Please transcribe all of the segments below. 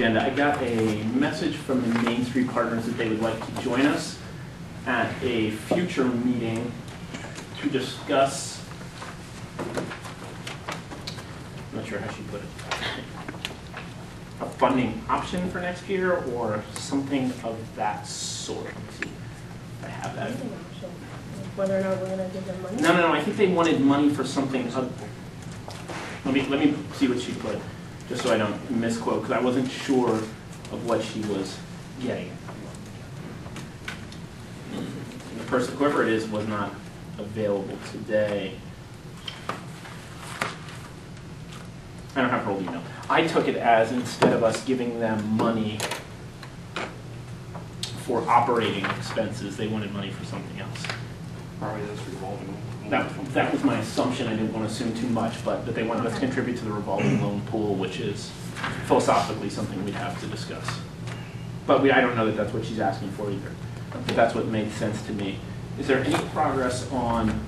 agenda. I got a message from the Main Street Partners that they would like to join us at a future meeting to discuss, I'm not sure how she put it, a funding option for next year or something of that sort. Let's see if I have that. Whether or not we're going to give them money? No. I think they wanted money for something. Let me see what she put, just so I don't misquote, because I wasn't sure of what she was getting. The person, whoever it is, was not available today. I don't have her old email. I took it as, instead of us giving them money for operating expenses, they wanted money for something else. Probably this revolving. That was my assumption. I didn't want to assume too much, but that they wanted us to contribute to the revolving loan pool, which is philosophically something we'd have to discuss. But I don't know that that's what she's asking for either. But that's what made sense to me. Is there any progress on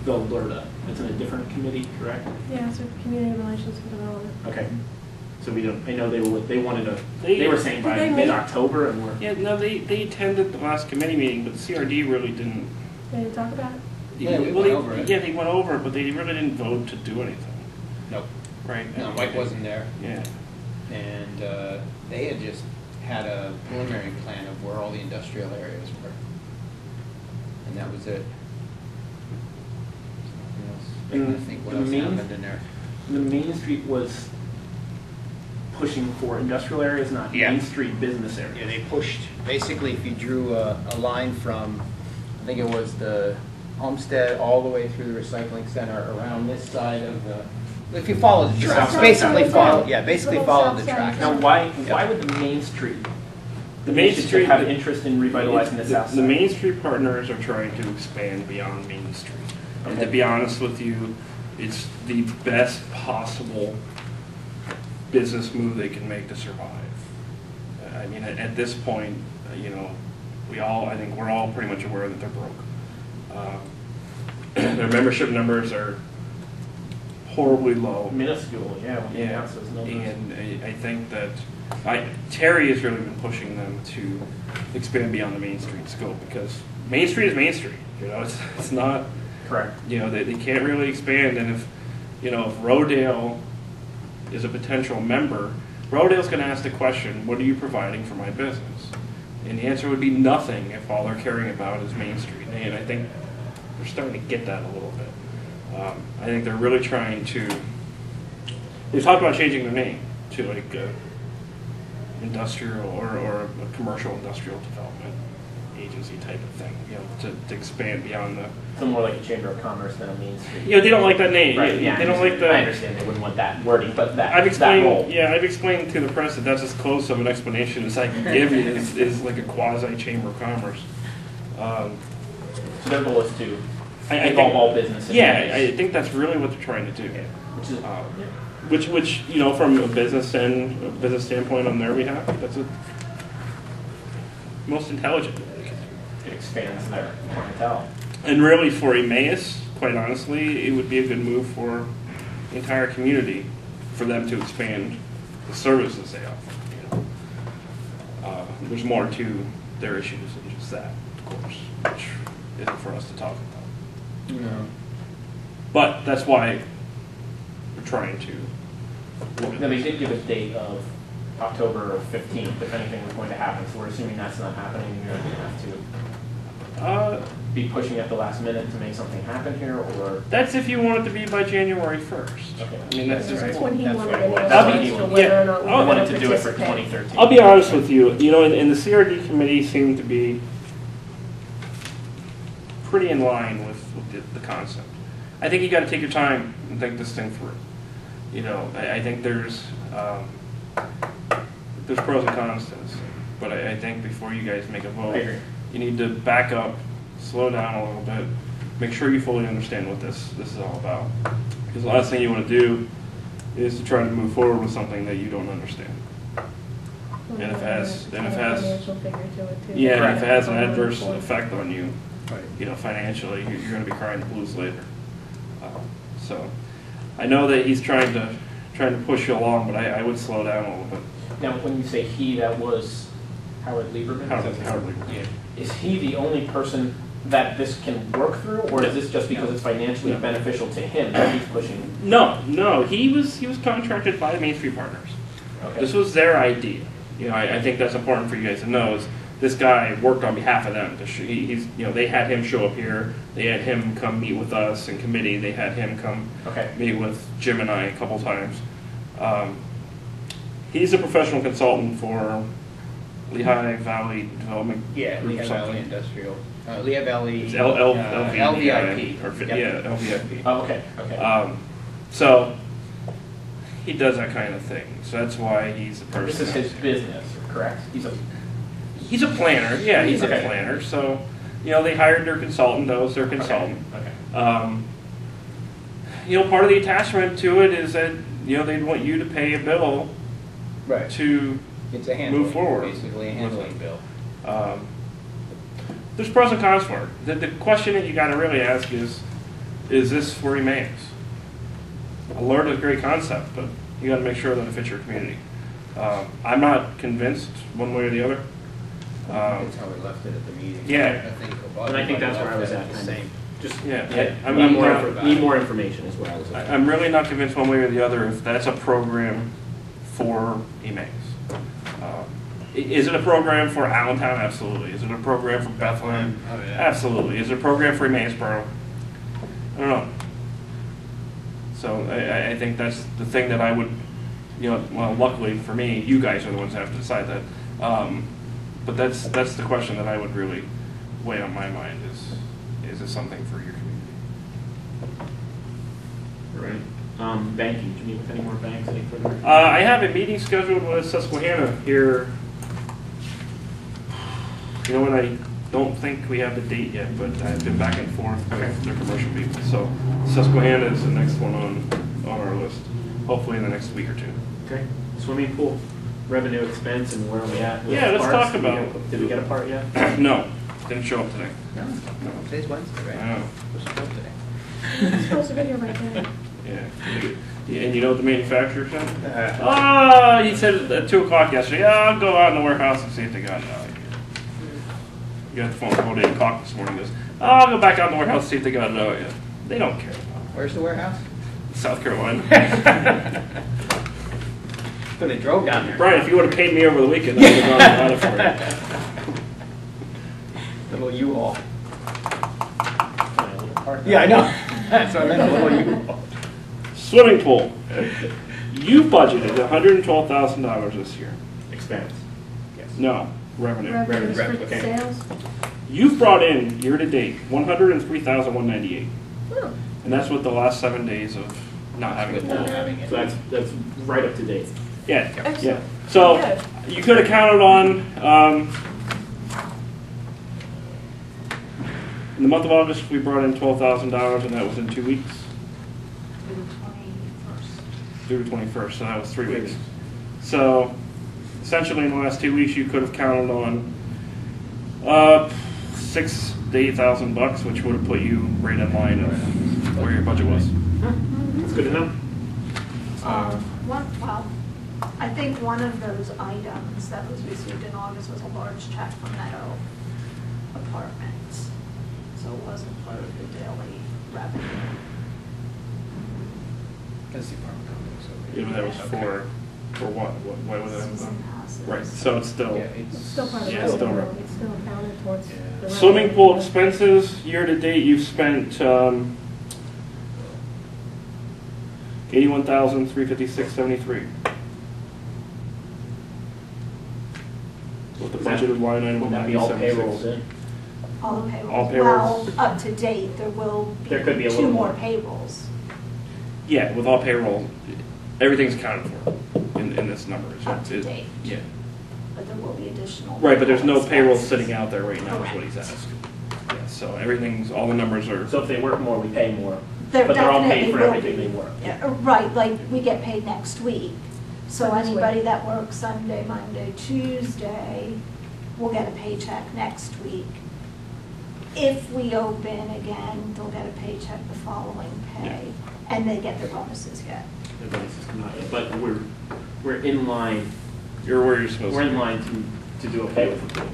the LERTA? It's in a different committee, correct? Yeah, so Community Relations and Development. Okay. So we don't. I know they wanted a. They were saying by mid-October, and we're. Yeah, no, they attended the last committee meeting, but the CRD really didn't. They didn't talk about it? Yeah, we went over it. Yeah, they went over it, but they really didn't vote to do anything. Nope. Right. No, Mike wasn't there. Yeah. And they had just had a preliminary plan of where all the industrial areas were. And that was it. Nothing else. I think what else happened in there. The Main Street was pushing for industrial areas, not Main Street business areas. Yeah, they pushed, basically if you drew a line from, I think it was the Homestead all the way through the recycling center around this side of the, if you follow the tracks, basically follow the tracks. Now why would the Main Street, have interest in revitalizing the south side? The Main Street Partners are trying to expand beyond Main Street. And to be honest with you, it's the best possible business move they can make to survive. I mean, at this point, you know, I think we're all pretty much aware that they're broke. Their membership numbers are horribly low. Minuscule, yeah. And I think that Terry has really been pushing them to expand beyond the Main Street scope, because Main Street is Main Street. You know, it's not. Correct. You know, they can't really expand, and if Rodale is a potential member, Rodale's going to ask the question, what are you providing for my business? And the answer would be nothing if all they're caring about is Main Street. And I think they're starting to get that a little bit. I think they're really trying to, they talked about changing their name to like industrial or a commercial industrial development agency type of thing, you know, to expand beyond the. So more like a Chamber of Commerce than a Main Street. Yeah, they don't like that name. Right. Yeah, they don't like the. I understand they wouldn't want that wording, but that. I've explained. That role. Yeah, I've explained to the press that that's as close of an explanation as I can give you. Is like a quasi Chamber of Commerce. So their goal is to involve all businesses. Yeah, I think that's really what they're trying to do. Yeah. Which you know, from a business standpoint on their behalf, that's a most intelligent. It expands their clientele. And really, for Emmaus, quite honestly, it would be a good move for the entire community for them to expand the services they offer. You know? There's more to their issues than just that, of course, which isn't for us to talk about. No. But that's why we're trying to look at Now, they this. did give a date of October 15th if anything was going to happen, so we're assuming that's not happening. You're going to have to be pushing at the last minute to make something happen here, or? That's if you want it to be by January 1st. Okay. I mean, that's That's just when he That's wanted what to it was. know That's what as he to wanted. whether or not we I wanted wanted to do it for participate. 2013. I'll be honest with you, you know, and the CRD committee seemed to be pretty in line with the concept. I think you got to take your time and think this thing through. You know, I think there's pros and cons to this, but I think before you guys make a vote, you need to back up, slow down a little bit, make sure you fully understand what this is all about. Because the last thing you want to do is to try to move forward with something that you don't understand. And if it has, financial figure to it too. yeah, and if it has an adverse effect on you, Right. you know, financially, you're going to be crying the blues later. So, I know that he's trying to trying to push you along, but I would slow down a little bit. Now, when you say he, that was Howard Lieberman? Howard Is that- Lieberman. Yeah. Is he the only person that this can work through, or is this just because it's financially No. beneficial to him that he's pushing? No, he was contracted by Main Street Partners. Okay. This was their idea. You know, I think that's important for you guys to know is this guy worked on behalf of them. He's, you know, they had him show up here. They had him come meet with us in committee. They had him come Okay. meet with Jim and I a couple times. He's a professional consultant for Lehigh Valley Development Yeah, Group or Lehigh Valley something. Industrial, Lehigh Valley. It's LVIP. Or, Yep. yeah, LVIP. Oh, okay, okay. So he does that kind of thing. So that's why he's the person. This is his business, correct? He's a planner. Yeah, he's Okay. a planner. So, you know, they hired their consultant. That was their consultant. Okay. You know, part of the attachment to it is that, you know, they'd want you to pay a bill Right. to It's a handling, move forward. basically a handling bill. There's pros and cons for it. The question that you got to really ask is this for Emmaus? Alert is a great concept, but you got to make sure that it fits your community. I'm not convinced one way or the other. That's how we left it at the meeting. Yeah. And I think that's where I was left at. it the same. Just, Yeah, yeah, I'm need more information is where I was at. I'm really not convinced one way or the other if that's a program for Emmaus. Is it a program for Allentown? Absolutely. Is it a program for Bethlehem? Oh, yeah. Absolutely. Is it a program for Emmausboro? I don't know. So I think that's the thing that I would, you know, well, luckily for me, you guys are the ones that have to decide that. But that's the question that I would really weigh on my mind is it something for your community? Right. Banking, do you meet with any more banks, any further? I have a meeting scheduled with Susquehanna here. You know what, I don't think we have the date yet, but I've been back and forth with their commercial people. So Susquehanna is the next one on our list, hopefully in the next week or two. Okay. Swimming pool, revenue expense, and where are we at? with Yeah, let's parts? talk about- Did we get a part yet? No, didn't show up today. No, today's Wednesday, I right? know. We're supposed to. It's supposed to be here right now. Yeah. And you know what the manufacturer said? Oh, he said at 2 o'clock yesterday, yeah, I'll go out in the warehouse and see if they got it out. You got the phone call at 8 o'clock this morning. Goes, oh, I'll go back out in the warehouse and see if they got it out yet. They don't care. Where's the warehouse? South Carolina. But they drove down there. Brian, if you would have paid me over the weekend, I would have gone out for it. Little U-Haul. My little part. Yeah, I know. That's what I meant, a little U-Haul. Swimming pool. You budgeted $112,000 this year. Expense. Yes. No, revenue. Revenues for okay. sales? You've brought in year to date $103,198, Oh, and that's with the last 7 days of not having a With pool. not having it. So that's right up to date. Yeah, yeah. excellent. So Good. you could have counted on. In the month of August, we brought in $12,000, and that was in 2 weeks. Through the 21st, so that was 3 weeks. So essentially, in the last 2 weeks, you could have counted on $6,000 to $8,000, which would have put you right in line of where your budget was. That's good to know. Well, I think one of those items that was received in August was a large check from Meadow Apartments. So it wasn't part of the daily revenue. That's the apartment complex over Yeah, here. but that was for what? Why was that? Season passes. Right. So it's still. Yeah, It's it's. still part of the Yeah, still revenue, revenue. it's still counted towards Yeah. the revenue. Swimming pool expenses, year to date, you've spent $81,356.73. With the budgeted line item Will of that be all 90.76. payrolls in? All the payrolls. All payrolls. Well, up to date, there will be There could be a 2 little more more. payrolls. Yeah, with all payroll, everything's accounted for in this number. So Up to date. Yeah. But there will be additional. Right, but there's no payroll expenses. sitting out there right now is what he's asking. Yeah, so everything's, all the numbers are, So if they work more, we pay more. There But they're all paid definitely for will everything be. they work. Yeah, right, like, we get paid next week. So For this week. anybody that works Sunday, Monday, Tuesday will get a paycheck next week. If we open again, they'll get a paycheck the following pay, and they get their bonuses yet. advice has come out yet, but we're in line, You're where you're supposed we're to in be. line to do okay with the pool.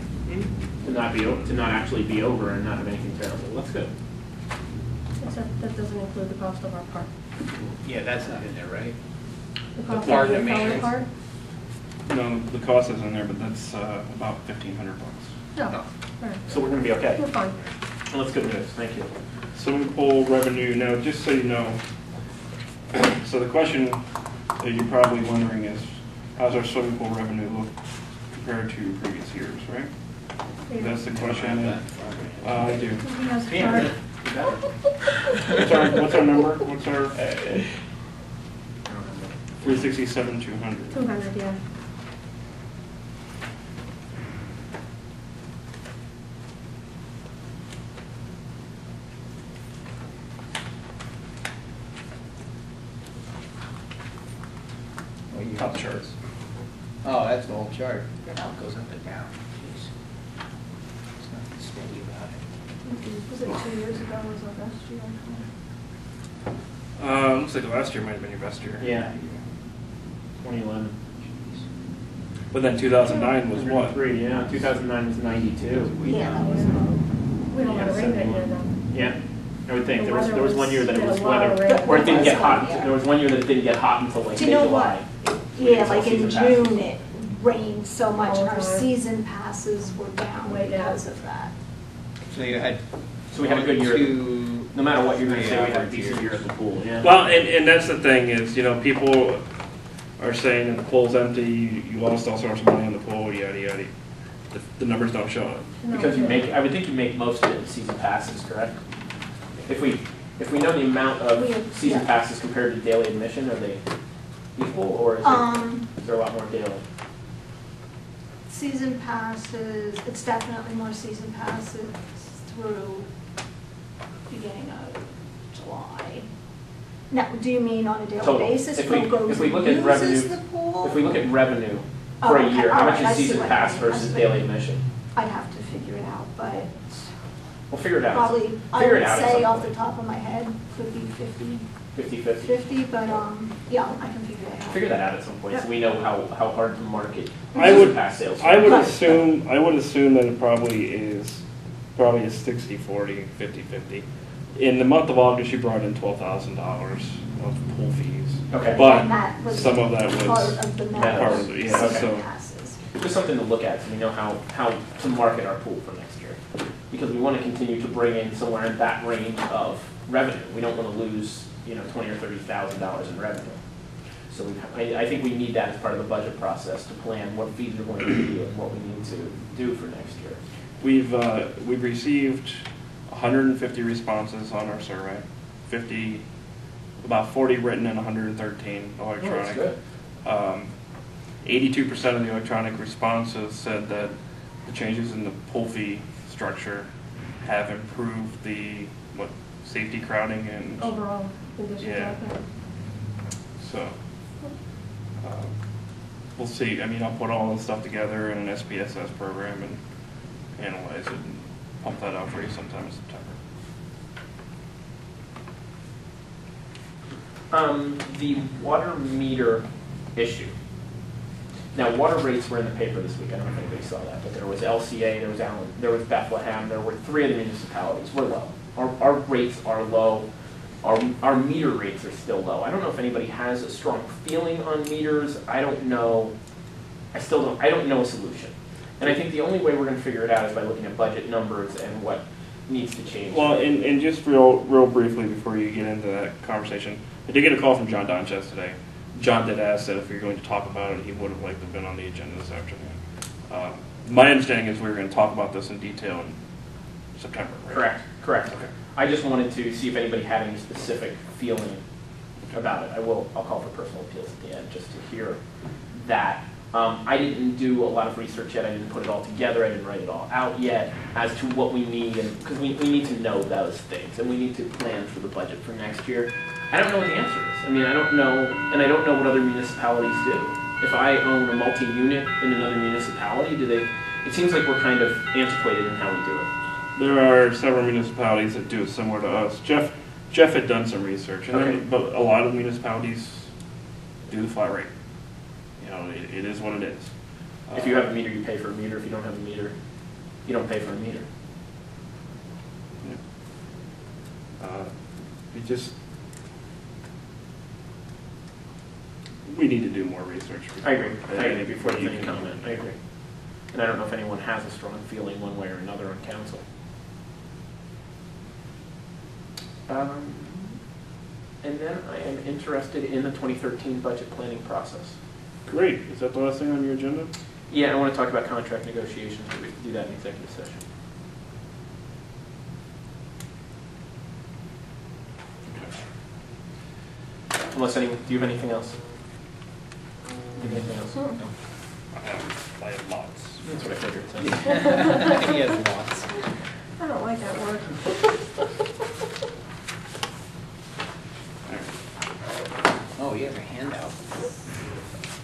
To not actually be over and not have anything terrible. That's good. Except that doesn't include the cost of our park. Yeah, that's not in there, right? The cost park of and the maintenance. park? No, the cost is in there, but that's about $1,500. No. No. All right. So we're gonna be okay. We're fine. Well, that's good news. Thank you. Swimming pool revenue, now, just so you know, so the question that you're probably wondering is, how's our swimming pool revenue look compared to previous years, right? That's the question. I do. He has a Yeah. card. What's our number? What's our 367, 200? 200, yeah. Top charts. Oh, that's the whole chart. It goes up and down. Jeez. There's nothing steady about it. Was it 2 years ago was our best year? Looks like last year might have been your best year. Yeah. 2011. But then 2009 was what? 103, yeah. 2009 was 92. Yeah, that was, We don't Yeah, want to rain that year 71. though. Yeah, I would think. The There was weather one year that it was- was we had a lot of weather, rain. or it didn't get It was hot. one year. There was one year that it didn't get hot until like do May, you know July. what? We Yeah, did like sell in season passes. June, it rained so much, and our All the time. season passes were down Way down. because of that. So you had. So we had a good year. Two, No matter what you're gonna say, we had a average decent year at the pool, yeah. Well, and that's the thing is, you know, people are saying that the pool's empty, you lost all sorts of money on the pool, yada, yada. The numbers don't show it. No, Because you yeah. make, I would think you make most of it in season passes, correct? If we know the amount of season Yeah. passes compared to daily admission, are they equal, or is there a lot more daily? Season passes, it's definitely more season passes through beginning of July. Now, do you mean on a daily Total. basis? If we- Who goes if we look and at revenue- uses the pool? If we look at revenue Oh, for a okay. year, how All much right, I is see season what pass you mean. I versus see what you daily mean. admission? I'd have to figure it out, but We'll figure it out. probably, I Figure would it out at say some off the point. top of my head, could be 50, 50/50. 50, but, yeah, I can figure that out. Figure that out at some point, so we know how hard to market I season would- pass sales. I would Right. assume that it probably is a 60-40, 50-50. In the month of August, you brought in $12,000 of pool fees. Okay. But And that was some of that was part of the part Meadows of it, yeah, season so- passes. Just something to look at, so we know how to market our pool for next year. Because we want to continue to bring in somewhere in that range of revenue. We don't want to lose, $20,000 or $30,000 in revenue. So I think we need that as part of the budget process to plan what fees are going to be and what we need to do for next year. We've received 150 responses on our survey, about 40 written and 113 electronic. good. 82% of the electronic responses said that the changes in the pool fee structure have improved the safety, crowding, and Overall conditions Yeah. out there. so we'll see. I mean, I'll put all this stuff together in an SPSS program and analyze it and pump that out for you sometime in September. The water meter issue. Now, water rates were in the paper this week. I don't know if anybody saw that, but there was LCA, there was Allen, there was Bethlehem, there were 3 of the municipalities. We're low. Our rates are low. Our meter rates are still low. I don't know if anybody has a strong feeling on meters. I don't know. I don't know a solution. And I think the only way we're going to figure it out is by looking at budget numbers and what needs to change. Well, and just real briefly before you get into that conversation, I did get a call from John Donchess today. John did ask that if we were going to talk about it, he would have liked to have been on the agenda this afternoon. My understanding is we were going to talk about this in detail in September, right? Correct. Okay. I just wanted to see if anybody had any specific feeling about it. I'll call for personal appeals at the end just to hear that. I didn't do a lot of research yet. I didn't put it all together. I didn't write it all out yet as to what we need, and because we need to know those things, and we need to plan for the budget for next year. I don't know what the answer is. I mean, I don't know, and I don't know what other municipalities do. If I own a multi-unit in another municipality, it seems like we're kind of antiquated in how we do it. There are several municipalities that do it similar to us. Jeff had done some research, and Okay. but a lot of municipalities do the flat rate. You know, it is what it is. If you have a meter, you pay for a meter. If you don't have a meter, you don't pay for a meter. We need to do more research. I agree. Before you can comment. I agree. And I don't know if anyone has a strong feeling one way or another on council. And then I am interested in the 2013 budget planning process. Great. Is that the last thing on your agenda? Yeah, I want to talk about contract negotiations, but we can do that in executive session. Unless anyone, do you have anything else? Do you have anything else? No. I have lots. That's what I figured. So. He has lots. I don't like that word. Oh, you have a handout.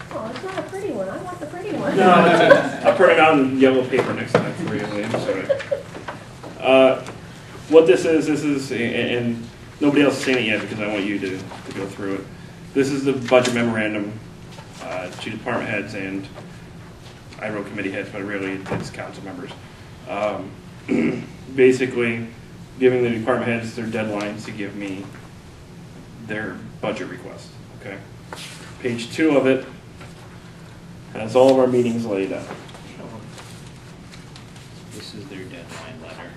Oh, it's not a pretty one. I want the pretty one. No, I'll print it out in yellow paper next time for you, Liam. Sorry. What this is, and nobody else has seen it yet because I want you to go through it. This is the budget memorandum to department heads, and I wrote committee heads, but really it's council members. Basically, giving the department heads their deadlines to give me their budget request. Okay. Page 2 of it has all of our meetings laid out. This is their deadline letter.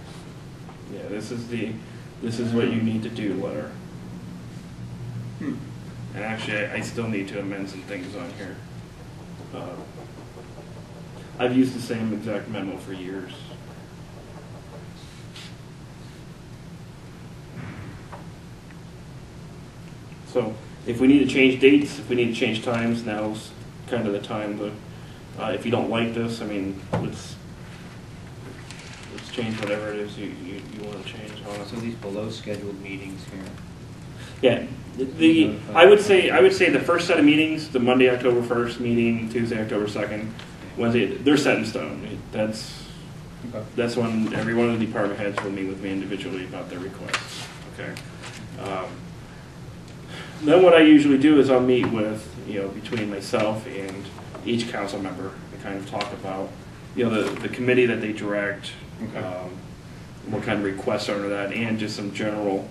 Yeah, this is what you need to do letter. And actually, I still need to amend some things on here. I've used the same exact memo for years. So if we need to change dates, if we need to change times, now's kind of the time to, if you don't like this, I mean, let's change whatever it is you want to change on it. So these below scheduled meetings here. Yeah, I would say the first set of meetings, the Monday, October 1st meeting, Tuesday, October 2nd, Wednesday, they're set in stone. That's when every one of the department heads will meet with me individually about their requests. Okay. Then what I usually do is I'll meet with, between myself and each council member to kind of talk about, the committee that they direct, what kind of requests are under that, and just some general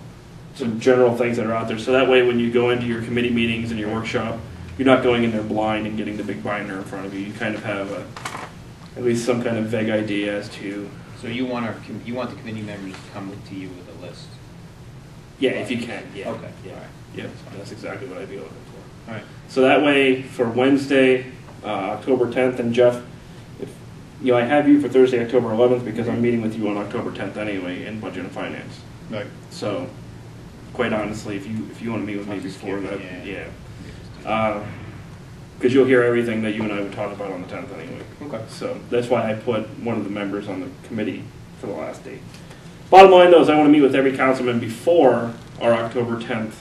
things that are out there. So that way when you go into your committee meetings and your workshop, you're not going in there blind and getting the big binder in front of you. You kind of have at least some kind of vague idea as to. So you want the committee members to come to you with a list? Yeah, if you can. Yeah. Okay. Yeah. All right. Yeah, that's exactly what I'd be looking for. All right. So that way, for Wednesday, October 10th, and Jeff, I have you for Thursday, October 11th, because I'm meeting with you on October 10th anyway in Budget and Finance. Right. So, quite honestly, if you want to meet with me before that, yeah. Because you'll hear everything that you and I would talk about on the 10th anyway. Okay. So that's why I put one of the members on the committee for the last date. Bottom line, though, is I want to meet with every councilman before our October 10th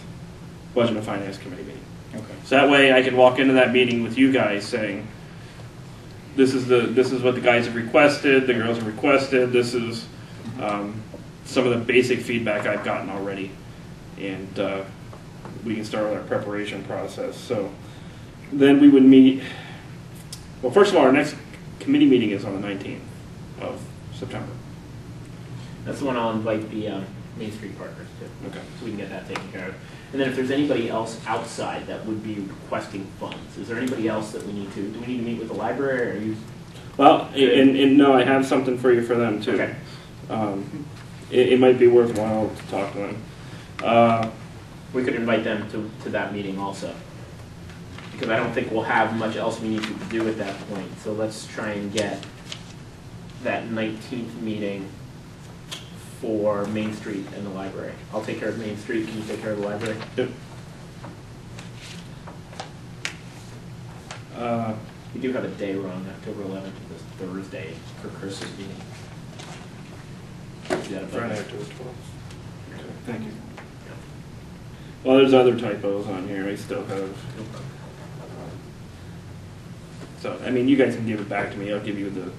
Budget and Finance Committee meeting. Okay. So that way I can walk into that meeting with you guys saying, this is what the guys have requested, the girls have requested, this is some of the basic feedback I've gotten already. And we can start with our preparation process. So then we would meet, well, first of all, our next committee meeting is on the 19th of September. That's the one I'll invite the Main Street partners to. Okay. So we can get that taken care of. And then if there's anybody else outside that would be requesting funds, is there anybody else that we need to, do we need to meet with the library, or are you? Well, and no, I have something for you for them too. Okay. It might be worthwhile to talk to them. We could invite them to that meeting also. Because I don't think we'll have much else we need to do at that point. So let's try and get that 19th meeting for Main Street and the library. I'll take care of Main Street. Can you take care of the library? Yep. We do have a day wrong, October 11th, this Thursday for Chris's meeting. Is that about Friday, right? October 12th. Okay, thank you. Well, there's other typos on here. I still have. So, I mean, you guys can give it back to me. I'll give you the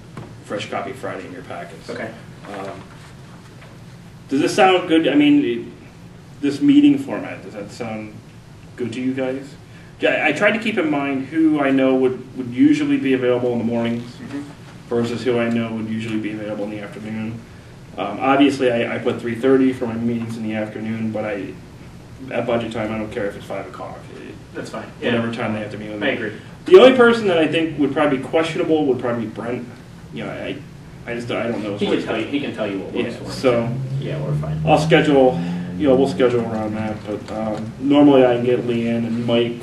fresh copy Friday in your packets. Okay. Does this sound good? I mean, this meeting format, does that sound good to you guys? Yeah, I tried to keep in mind who I know would usually be available in the mornings versus who I know would usually be available in the afternoon. Obviously, I put 3:30 for my meetings in the afternoon, but at budget time, I don't care if it's 5 o'clock. That's fine. Whatever time they have to meet with me. I agree. The only person that I think would probably be questionable would probably be Brent. You know, I don't know. He can tell you. He can tell you what works for him. So yeah, we're fine. I'll schedule. You know, we'll schedule around that. But normally I can get Leanne and Mike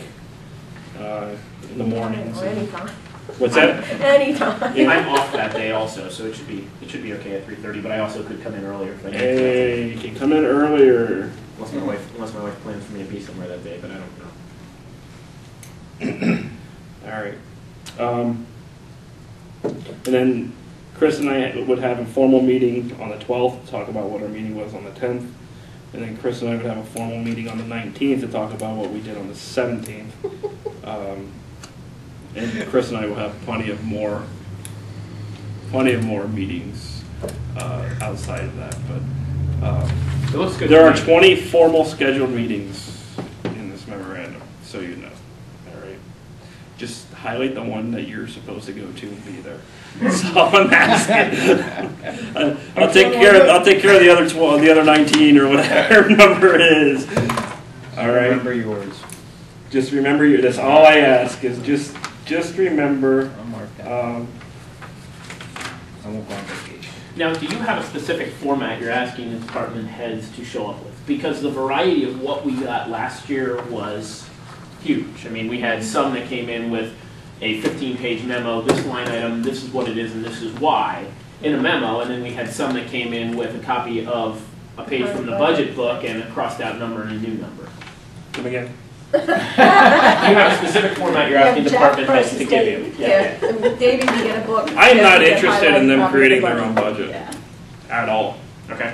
in the mornings. Or anytime. What's that? Anytime. I'm off that day also, so it should be okay at 3:30. But I also could come in earlier if I need to. Hey, you can come in earlier. Unless my wife plans for me to be somewhere that day, but I don't know. All right. And then Chris and I would have a formal meeting on the 12th to talk about what our meeting was on the 10th. And then Chris and I would have a formal meeting on the 19th to talk about what we did on the 17th. And Chris and I will have plenty of more meetings outside of that. But It looks good. there to are me. 20 formal scheduled meetings in this memorandum, so you know. All right. Just highlight the one that you're supposed to go to and be there. That's all I'm asking. I'll take care of the other 12, the other 19 or whatever number it is. All right. Remember yours. Just remember your. That's all I ask is just remember. I'll mark that. I won't go on vacation. Now, do you have a specific format you're asking the department heads to show up with? Because the variety of what we got last year was huge. I mean, we had some that came in with a 15-page memo, this line item, this is what it is, and this is why, in a memo, and then we had some that came in with a copy of a page from the budget book and a crossed-out number and a new number. Come again. Do you have a specific format you're asking department heads to give you? Yeah, David, you get a book. I am not Yes, you get interested in them highlighted creating copy their of own the budget Yeah. at all, Okay.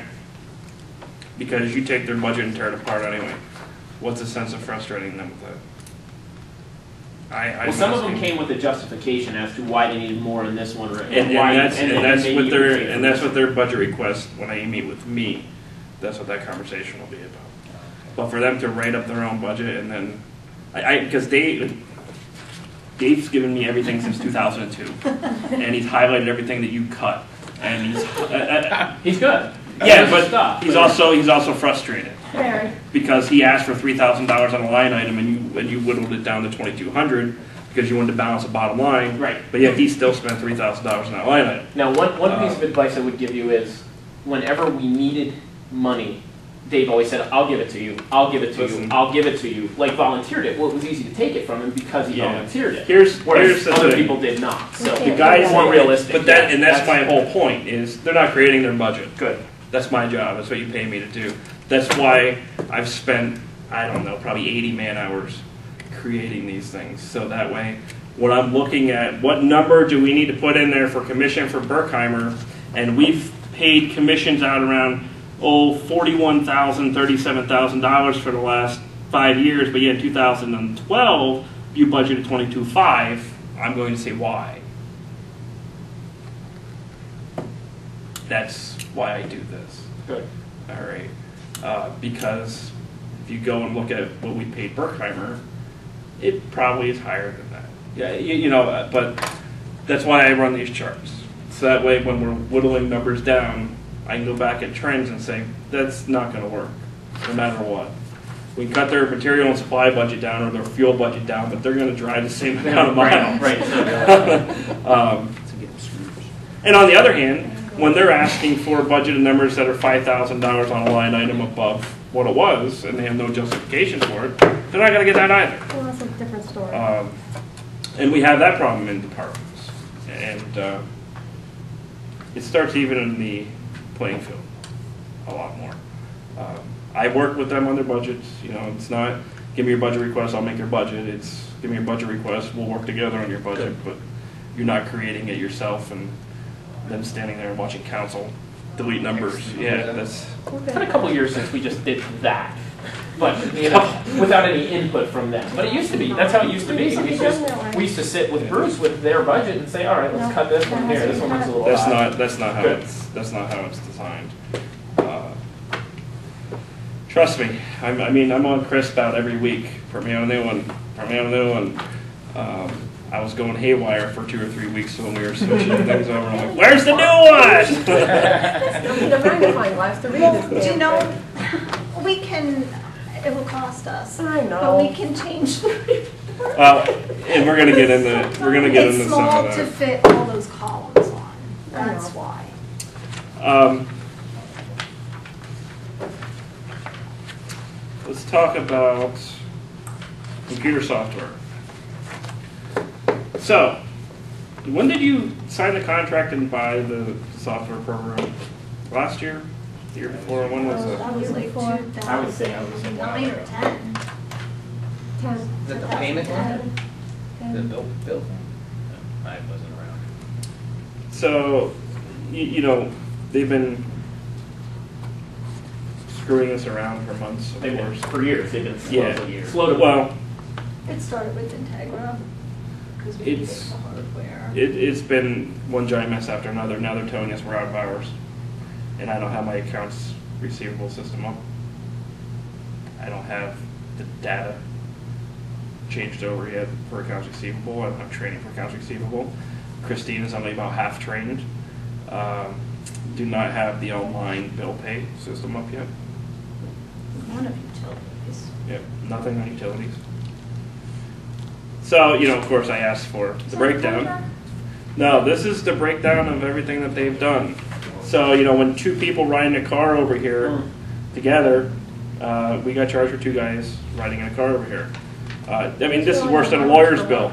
because you take their budget and tear it apart anyway. What's the sense of frustrating them with that? Well, some of them came with a justification as to why they needed more in this one, or And why, that's maybe what you their could pay for this. what their budget request when they meet with me. That's what that conversation will be about. But for them to write up their own budget and then, because Dave's given me everything since 2002, and he's highlighted everything that you cut, and He's good. yeah, Good but stuff, he's also frustrated Very. because he asked for $3,000 on a line item and you whittled it down to $2,200 because you wanted to balance the bottom line. Right. But yet he still spent $3,000 on that line item. Now, one piece of advice I would give you is, whenever we needed money, Dave always said, "I'll give it to you. I'll give it to you. Listen. I'll give it to you." Like volunteered it. Well, it was easy to take it from him because he Yeah. volunteered it. Here's Whereas the other thing. people did not. So The guys more realistic. But that's my whole point is they're not creating their budget. Good. That's my job. That's what you pay me to do. That's why I've spent, I don't know, probably 80 man hours creating these things. So that way, when I'm looking at what number do we need to put in there for commission for Berkheimer, and we've paid commissions out around, $41,000, $37,000 for the last 5 years, but yet in 2012, you budgeted 22.5, I'm going to say why. That's why I do this. Good. All right. Because if you go and look at what we paid Berkheimer, it probably is higher than that. Yeah, but that's why I run these charts. So that way when we're whittling numbers down, I can go back at trends and say, that's not going to work, no matter what. We can cut their material and supply budget down or their fuel budget down, but they're going to drive the same amount of miles. Right. And on the other hand, when they're asking for budgeted numbers that are $5,000 on a line item above what it was, and they have no justification for it, they're not going to get that either. Well, that's a different story. And we have that problem in departments. And it starts even in the playing field a lot more. I work with them on their budgets. It's not give me your budget request, I'll make your budget. It's give me your budget request, we'll work together on your budget. But you're not creating it yourself and them standing there and watching council delete numbers. Yeah, that's. It's been a couple years since we just did that, but without any input from them. But it used to be. That's how it used to be. We used to sit with Bruce with their budget and say, "All right, let's cut this one here. This one looks a little." That's odd." not how Good. that's not how it's designed. Trust me. I'm on Chris about every week Put me on a new one. Put me on a new one. I was going haywire for 2 or 3 weeks when we were switching things over. I'm like, where's the new one? Still need a magnifying glass to read this. Do you damn know, thing. we can, it will cost us. I know. But we can change the report. And we're gonna get into It's some small of to that. fit all those columns on, that's know. why. Let's talk about computer software. So, when did you sign the contract and buy the software program? Last year? The year before? When was it? That was like Before. 2009 or 10. 10. Is that the payment one? 10. The bill thing? No, I wasn't around. So, you know, they've been screwing us around for months, of They've been, course. for years, they've been Yeah. slow to. Well, It started with Integra, because we needed It's- the hardware. it's been one giant mess after another. Now they're telling us we're out of hours. And I don't have my accounts receivable system up. I don't have the data changed over yet for accounts receivable. I don't have training for accounts receivable. Christine is only about half trained. Do not have the online bill pay system up yet. One of utilities. Yep, nothing on utilities. So, you know, of course I asked for the breakdown. No, this is the breakdown of everything that they've done. So, you know, when 2 people ride in a car over here together, we got charged for 2 guys riding in a car over here. I mean, this is worse than a lawyer's bill.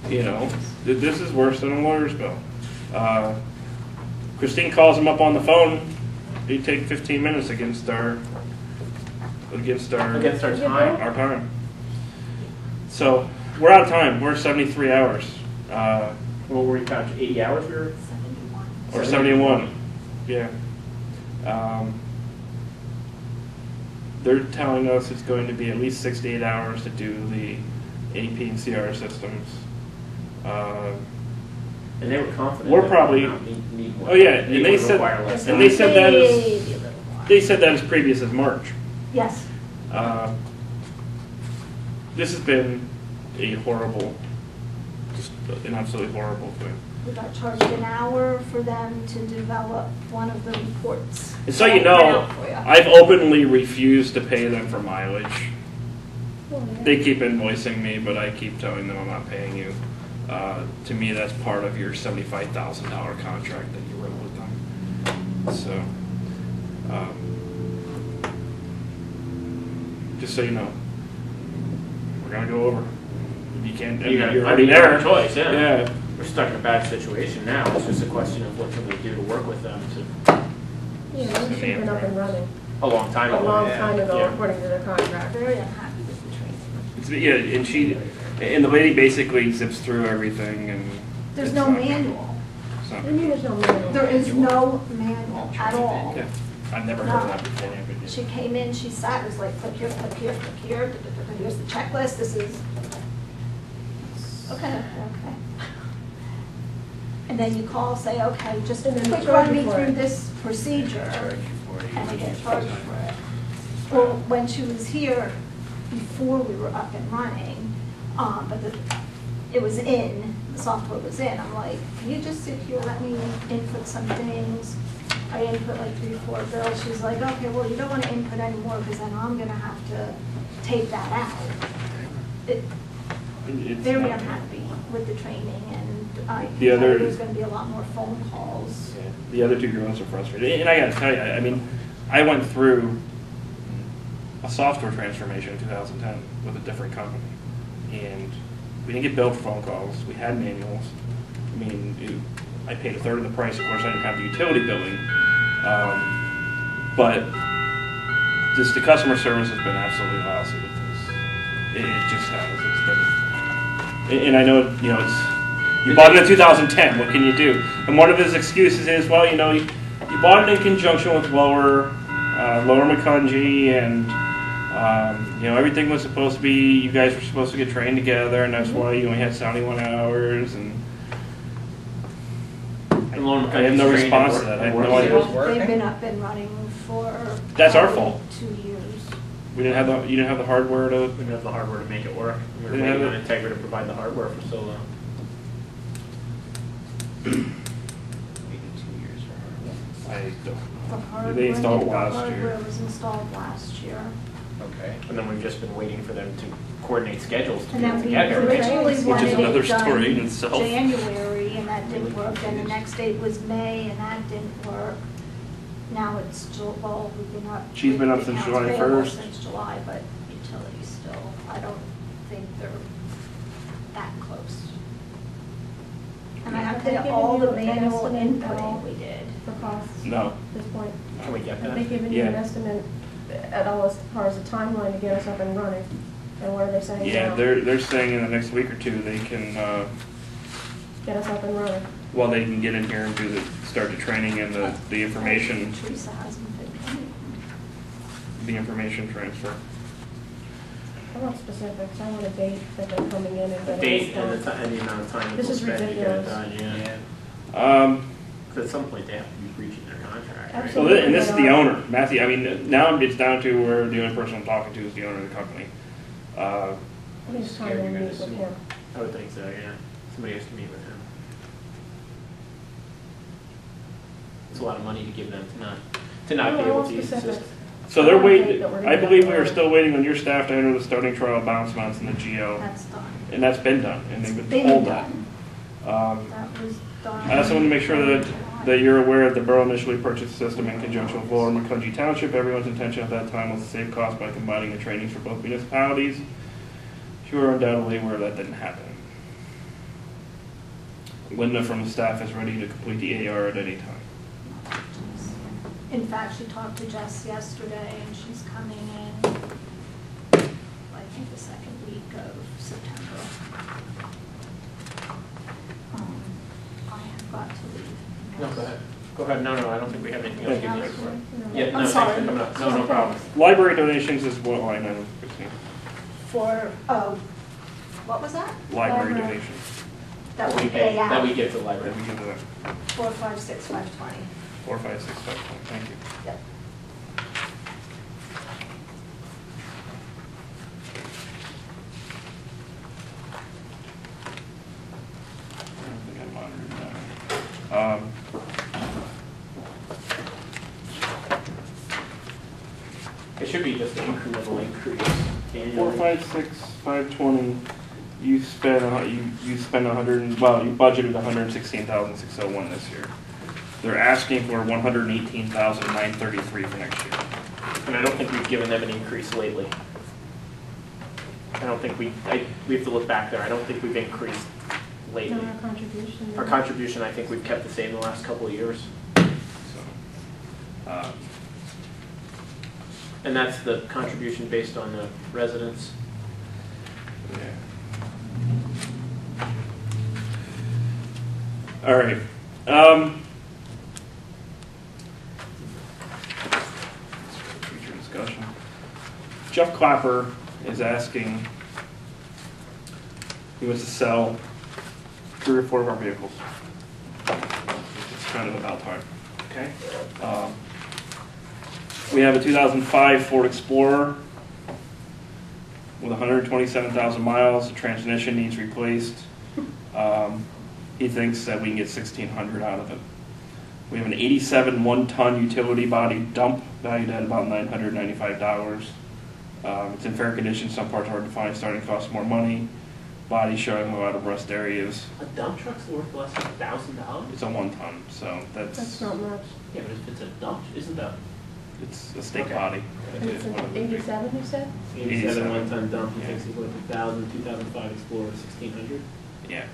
You know, this is worse than a lawyer's bill. Christine calls him up on the phone. They take 15 minutes against our time. our time. So we're out of time. We're 73 hours. What were we count? 80 hours we were? 71. Or 71. Yeah. They're telling us it's going to be at least 68 hours to do the AP and CR systems. And they were confident. We're that probably- we would not need more. Oh, yeah, and We they would said- require less and they time. said that is- Maybe a little more. They said that as previous as March. Yes. This has been a horrible, just an absolutely horrible thing. We got charged an hour for them to develop one of the reports. And so you I'll print know, out for ya. I've openly refused to pay them for mileage. Well, yeah. They keep invoicing me, but I keep telling them I'm not paying you. To me, that's part of your $75,000 contract that you wrote with them. So, just so you know, we're gonna go over. You can't. I mean, you're already you have there. a choice, yeah. Yeah. We're stuck in a bad situation now. It's just a question of what can we do to work with them to, Yeah, we should have been up and running a long time a ago. long yeah. time ago, Yeah. according to the contract. Very unhappy with the training. It's, yeah, and the lady basically zips through everything, and There's it's no not- manual. it's not- What do you mean there's no manual? There is no manual at all. Yeah, I've never heard of that before. She came in, she sat, it was like, click here, click here, click here, here's the checklist, this is, okay. And then you call, say, okay, just And then quick charge run me you for through it. this procedure, and I get charged for it. Well, when she was here, before we were up and running, but it was in, the software was in, I'm like, can you just sit here, let me input some things? I input like 3 or 4 bills, she's like, okay, well, you don't want to input anymore, because then I'm gonna have to take that out. It's Very not- unhappy with the training, and I The other- there's gonna be a lot more phone calls. Yeah, the other 2 girls are frustrated. And I gotta tell you, I mean, I went through a software transformation in 2010 with a different company. And we didn't get billed for phone calls. We had manuals. I mean, I paid a third of the price. Of course, I didn't have the utility billing. But just the customer service has been absolutely lousy with this. It just has. It's been, and I know, you know, you bought it in 2010. What can you do? And one of his excuses is, well, you know, you bought it in conjunction with Lower McCungy, and you know, everything was supposed to be. You guys were supposed to get trained together, and that's why you only had 71 hours. And I have no response to that. I have no idea. Working? They've been up and running for That's our probably fault. 2 years. We didn't have you didn't have the hardware to. We didn't have the hardware to make it work. We were Didn't have waiting on it. Integra to provide the hardware for so long. Maybe 2 years for I don't. The hardware, They installed the last hardware year. was installed last year. her. Okay. And then we've just been waiting for them to coordinate schedules to And be able then to we get here. originally Which is wanted another it story in done itself. January, and that didn't work, and the next date was May, and that didn't work. Now it's well, we've been up. She's been up the since accounts July payable 1st. Since July, but utilities still, I don't think they're that close. And I have to Have they tell you, all the given you an manual estimate at all? inputting we did. For costs No. at this point? Can we get Have they that? given you an Yeah. estimate at all as far as the timeline to get us up and running? And what are they saying Yeah, now? they're saying in the next week or two they can, Get us up and running. well, they can get in here and start the training and the information, Teresa hasn't been paying. the information transfer. I want specifics. I want a date that they're coming in and The getting date this and done. the amount of time This it's is spent to get it ridiculous. done, yeah. Um, 'Cause at some point they have to be breaching their contract, right? so and this is the owner, Matthew. I mean, now it's down to where the only person I'm talking to is the owner of the company. I think it's time Scared to you're meet gonna with sue. him. I would think so, yeah. Somebody has to meet with him. It's a lot of money to give them to not No, be I able want to use the specifics. system. So they're I don't think waiting. that we're gonna I get believe that we are far. still waiting on your staff to enter the starting trial balance amounts in the GO, That's done. and that's been done, and they've been Been told that. done. Um, That was done. I also want to make sure that you're aware that the borough initially purchased the system in conjunction with Lower Macungie Township. Everyone's intention at that time was to save costs by combining the trainings for both municipalities. You are undoubtedly aware that didn't happen. Linda from the staff is ready to complete the AR at any time. In fact, she talked to Jess yesterday, and she's coming in, I think, the second week of September. I have got to leave. No, go ahead. Go ahead. No, I don't think we have anything else. Thank you. to No, do. no. Yeah, no, I'm thanks sorry. for coming up. No problem. Library donations is what line item, Christine? For, what was that? Library Library. donations. That We we pay, pay that out. we give to the That library. we give to them. 456,520. 4, 5, 6, 5, 1. Thank you. Yep. I don't think I monitored that. It should be just an incremental increase annually. 4, 5, 6, 520. You spent you spent 100. Well, you budgeted 116,601 this year. They're asking for 118,933 for next year. And I don't think we've given them an increase lately. I don't think we have to look back there. I don't think we've increased lately. No, our contribution. Our contribution, I think we've kept the same the last couple of years. So, And that's the contribution based on the residents. yeah. All right. Future discussion. Jeff Clapper is asking, he wants to sell 3 or 4 of our vehicles. It's kind of about time. Okay. We have a 2005 Ford Explorer with 127,000 miles. The transmission needs replaced. He thinks that we can get $1,600 out of it. We have an 87 one-ton utility body dump valued at about $995. It's in fair condition. Some parts are hard to find. Starting costs more money. Body showing a lot of rust areas. A dump truck's worth less than $1,000? It's a one-ton, so That's not much. Yeah, but if it's a dump, isn't that it's a state Okay. body. And it's an 87, you said? 87 one-ton dump? He Yeah. thinks it's worth 1,000, 2005 Explorer, 1,600. Yeah,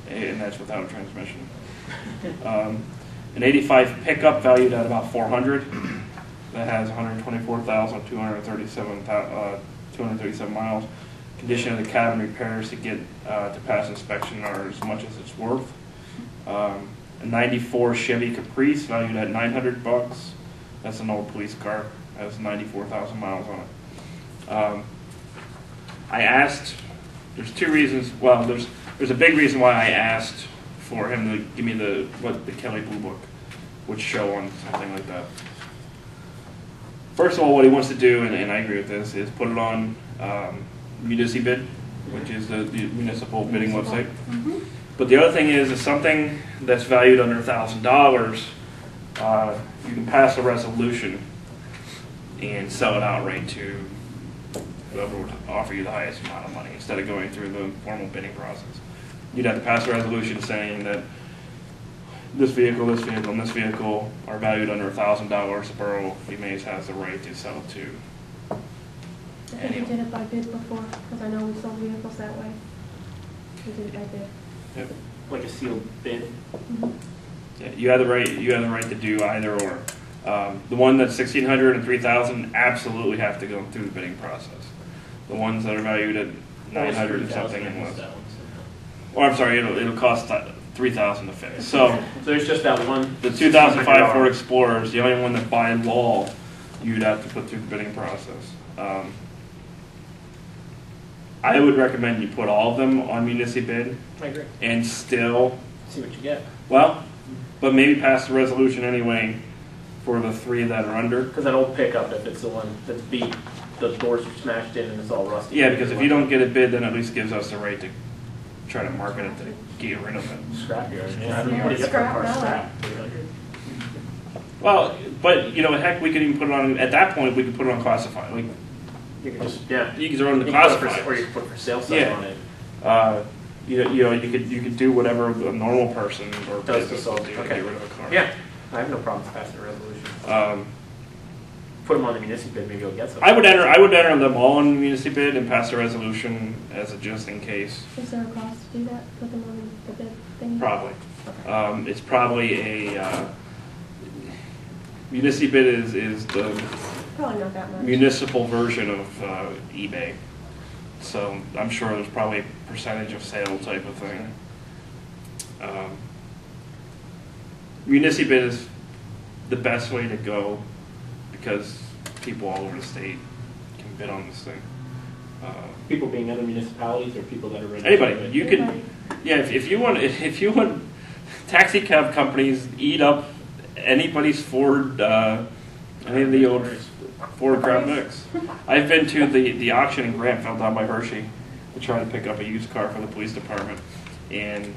and that's without a transmission. An 85 pickup valued at about 400. That has 237 miles. Condition of the cabin repairs to get to pass inspection are as much as it's worth. A 94 Chevy Caprice valued at $900. That's an old police car. Has 94,000 miles on it. I asked. There's 2 reasons. Well, there's a big reason why I asked for him to give me what the Kelly Blue Book would show on something like that. First of all, what he wants to do, and I agree with this, is put it on Municipal, which is the municipal bidding website. Mhm. But the other thing is something that's valued under $1,000, you can pass a resolution and sell it outright to whoever would offer you the highest amount of money instead of going through the formal bidding process. You'd have to pass a resolution saying that this vehicle, and this vehicle are valued under $1,000. The borough of Emmaus has the right to sell to. I think we did it by bid before, because I know we sold vehicles that way. We did it by bid. Yep. Like a sealed bid. Mhm. Yeah, you have the right. You have the right to do either or. The one that's 1,600 and 3,000 absolutely have to go through the bidding process. The ones that are valued at 900 and something and less. Or I'm sorry, it'll cost 3,000 to fix. So there's just that one. the 2005 Ford Explorer is the only one that by law you'd have to put through the bidding process. I would recommend you put all of them on Municipal bid I agree. and still, See what you get. well, but maybe pass the resolution anyway for the 3 that are under. Because that old pickup, if it's the one that's beat, the doors are smashed in and it's all rusty. Yeah, because if you don't get a bid, then at least gives us the right to try to market it to get rid of it. Scrap yard. Yeah, What do you get for a scrap car? now. Scrap. 300. Well, but you know, heck, we could even put it on. At that point, we could put it on classified. Like You can just, yeah. you can throw it in the You can put it classified. for- Or you can put it for sale sign Yeah. on it. You could do whatever a normal person or Does business the will sold, do to okay. get rid of a car. Yeah, I have no problem passing a resolution. Put them on the municipal bid, maybe you'll get some. I would enter them all in municipal bid and pass a resolution as a just in case. Is there a cost to do that? Put them on the bid thing? Probably. Okay. It's probably a municipal bid is the Probably not that much. municipal version of eBay. So I'm sure there's probably a percentage of sale type of thing. Municipal bid is the best way to go because people all over the state can bid on this thing. People being other municipalities or people that are registered? Anybody, you could, Anybody. yeah. If you want taxi cab companies eat up anybody's Ford, any of the old Ford Crown Vics. I've been to the auction in Grantville down by Hershey to try to pick up a used car for the police department, and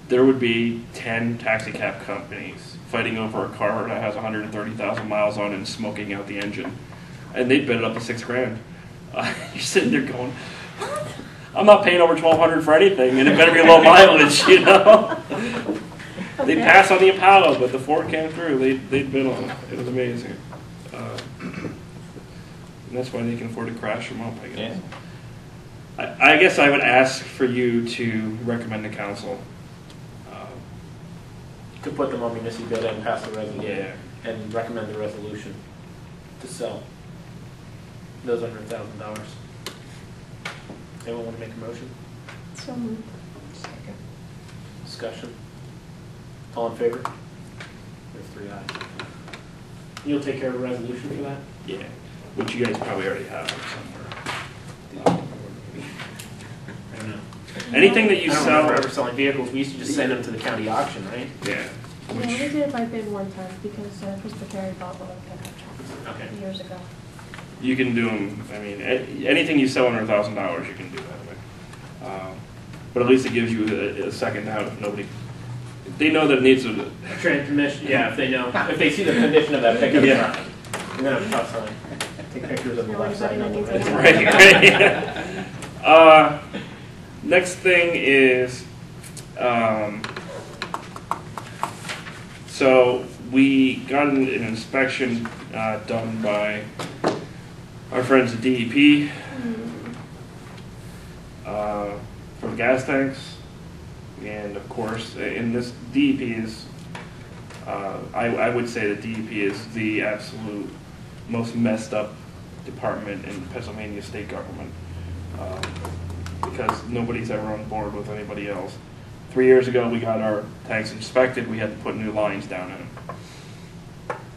there would be 10 taxi cab companies fighting over a car that has 130,000 miles on it and smoking out the engine, and they'd bid it up to $6,000. You're sitting there going, I'm not paying over $1,200 for anything, and it better be low mileage, you know. They passed on the Impala, but the Ford came through. They'd bid on it. It was amazing. And that's why they can afford to crash them up, I guess. Yeah. I guess I would ask for you to recommend to council. To put them on municipal bid and pass the resolution. Yeah. And recommend the resolution to sell those under $1,000. Anyone want to make a motion? So moved. Discussion? All in favor? There's 3 ayes. You'll take care of a resolution for that? Yeah, which you guys probably already have somewhere. I don't know. Anything that you I don't remember sell, ever selling vehicles. We used to just send them to the county auction, right? yeah. Yeah, we Which, did it by bid one time because Christopher Carey bought one of the pickup trucks Okay. years ago. you can do them. I mean, anything you sell under $1,000, you can do that with. But at least it gives you a second out if nobody. They know that it needs a. Transmission, yeah, if they know, if they see the condition of that pickup Yeah. truck. You're gonna have a tough time. Take pictures of the No, left side. anybody not the that right needs side. Right. Next thing is, so we got an inspection done by our friends at DEP for the gas tanks, and of course, in this DEP is, I would say that DEP is the absolute most messed up department in Pennsylvania state government. Because nobody's ever on board with anybody else. 3 years ago, we got our tanks inspected. We had to put new lines down in them.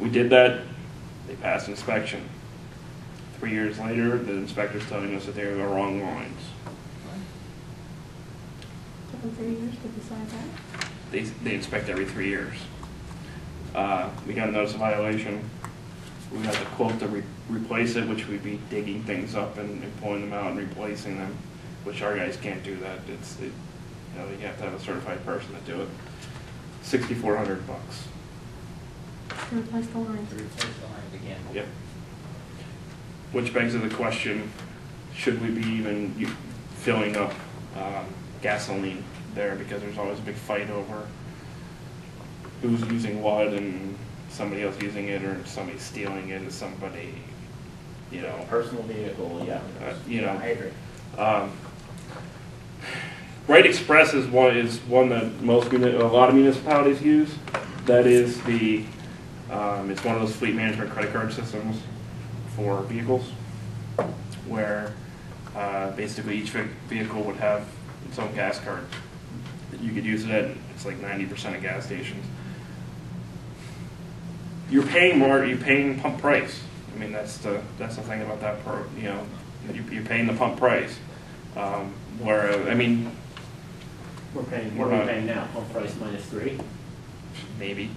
We did that. They passed inspection. 3 years later, the inspector's telling us that they were the wrong lines. Took them 3 years to decide that. They inspect every 3 years. We got a notice of violation. we got the quote to replace it, which we'd be digging things up and pulling them out and replacing them, which our guys can't do that. You have to have a certified person to do it. $6,400. To replace the lines. To replace the lines again. Yep. Which begs the question, should we be even filling up gasoline there, because there's always a big fight over who's using what, and somebody else using it, or somebody stealing it, and somebody, Personal vehicle, yeah. I agree. Right Express is one that a lot of municipalities use. That is it's one of those fleet management credit card systems for vehicles, where basically each vehicle would have its own gas card that you could use it at. It's like 90% of gas stations. You're paying more. You're paying pump price. I mean, that's the thing about that part. You're paying the pump price. Where I mean, What are we paying now? Pump price -3? maybe.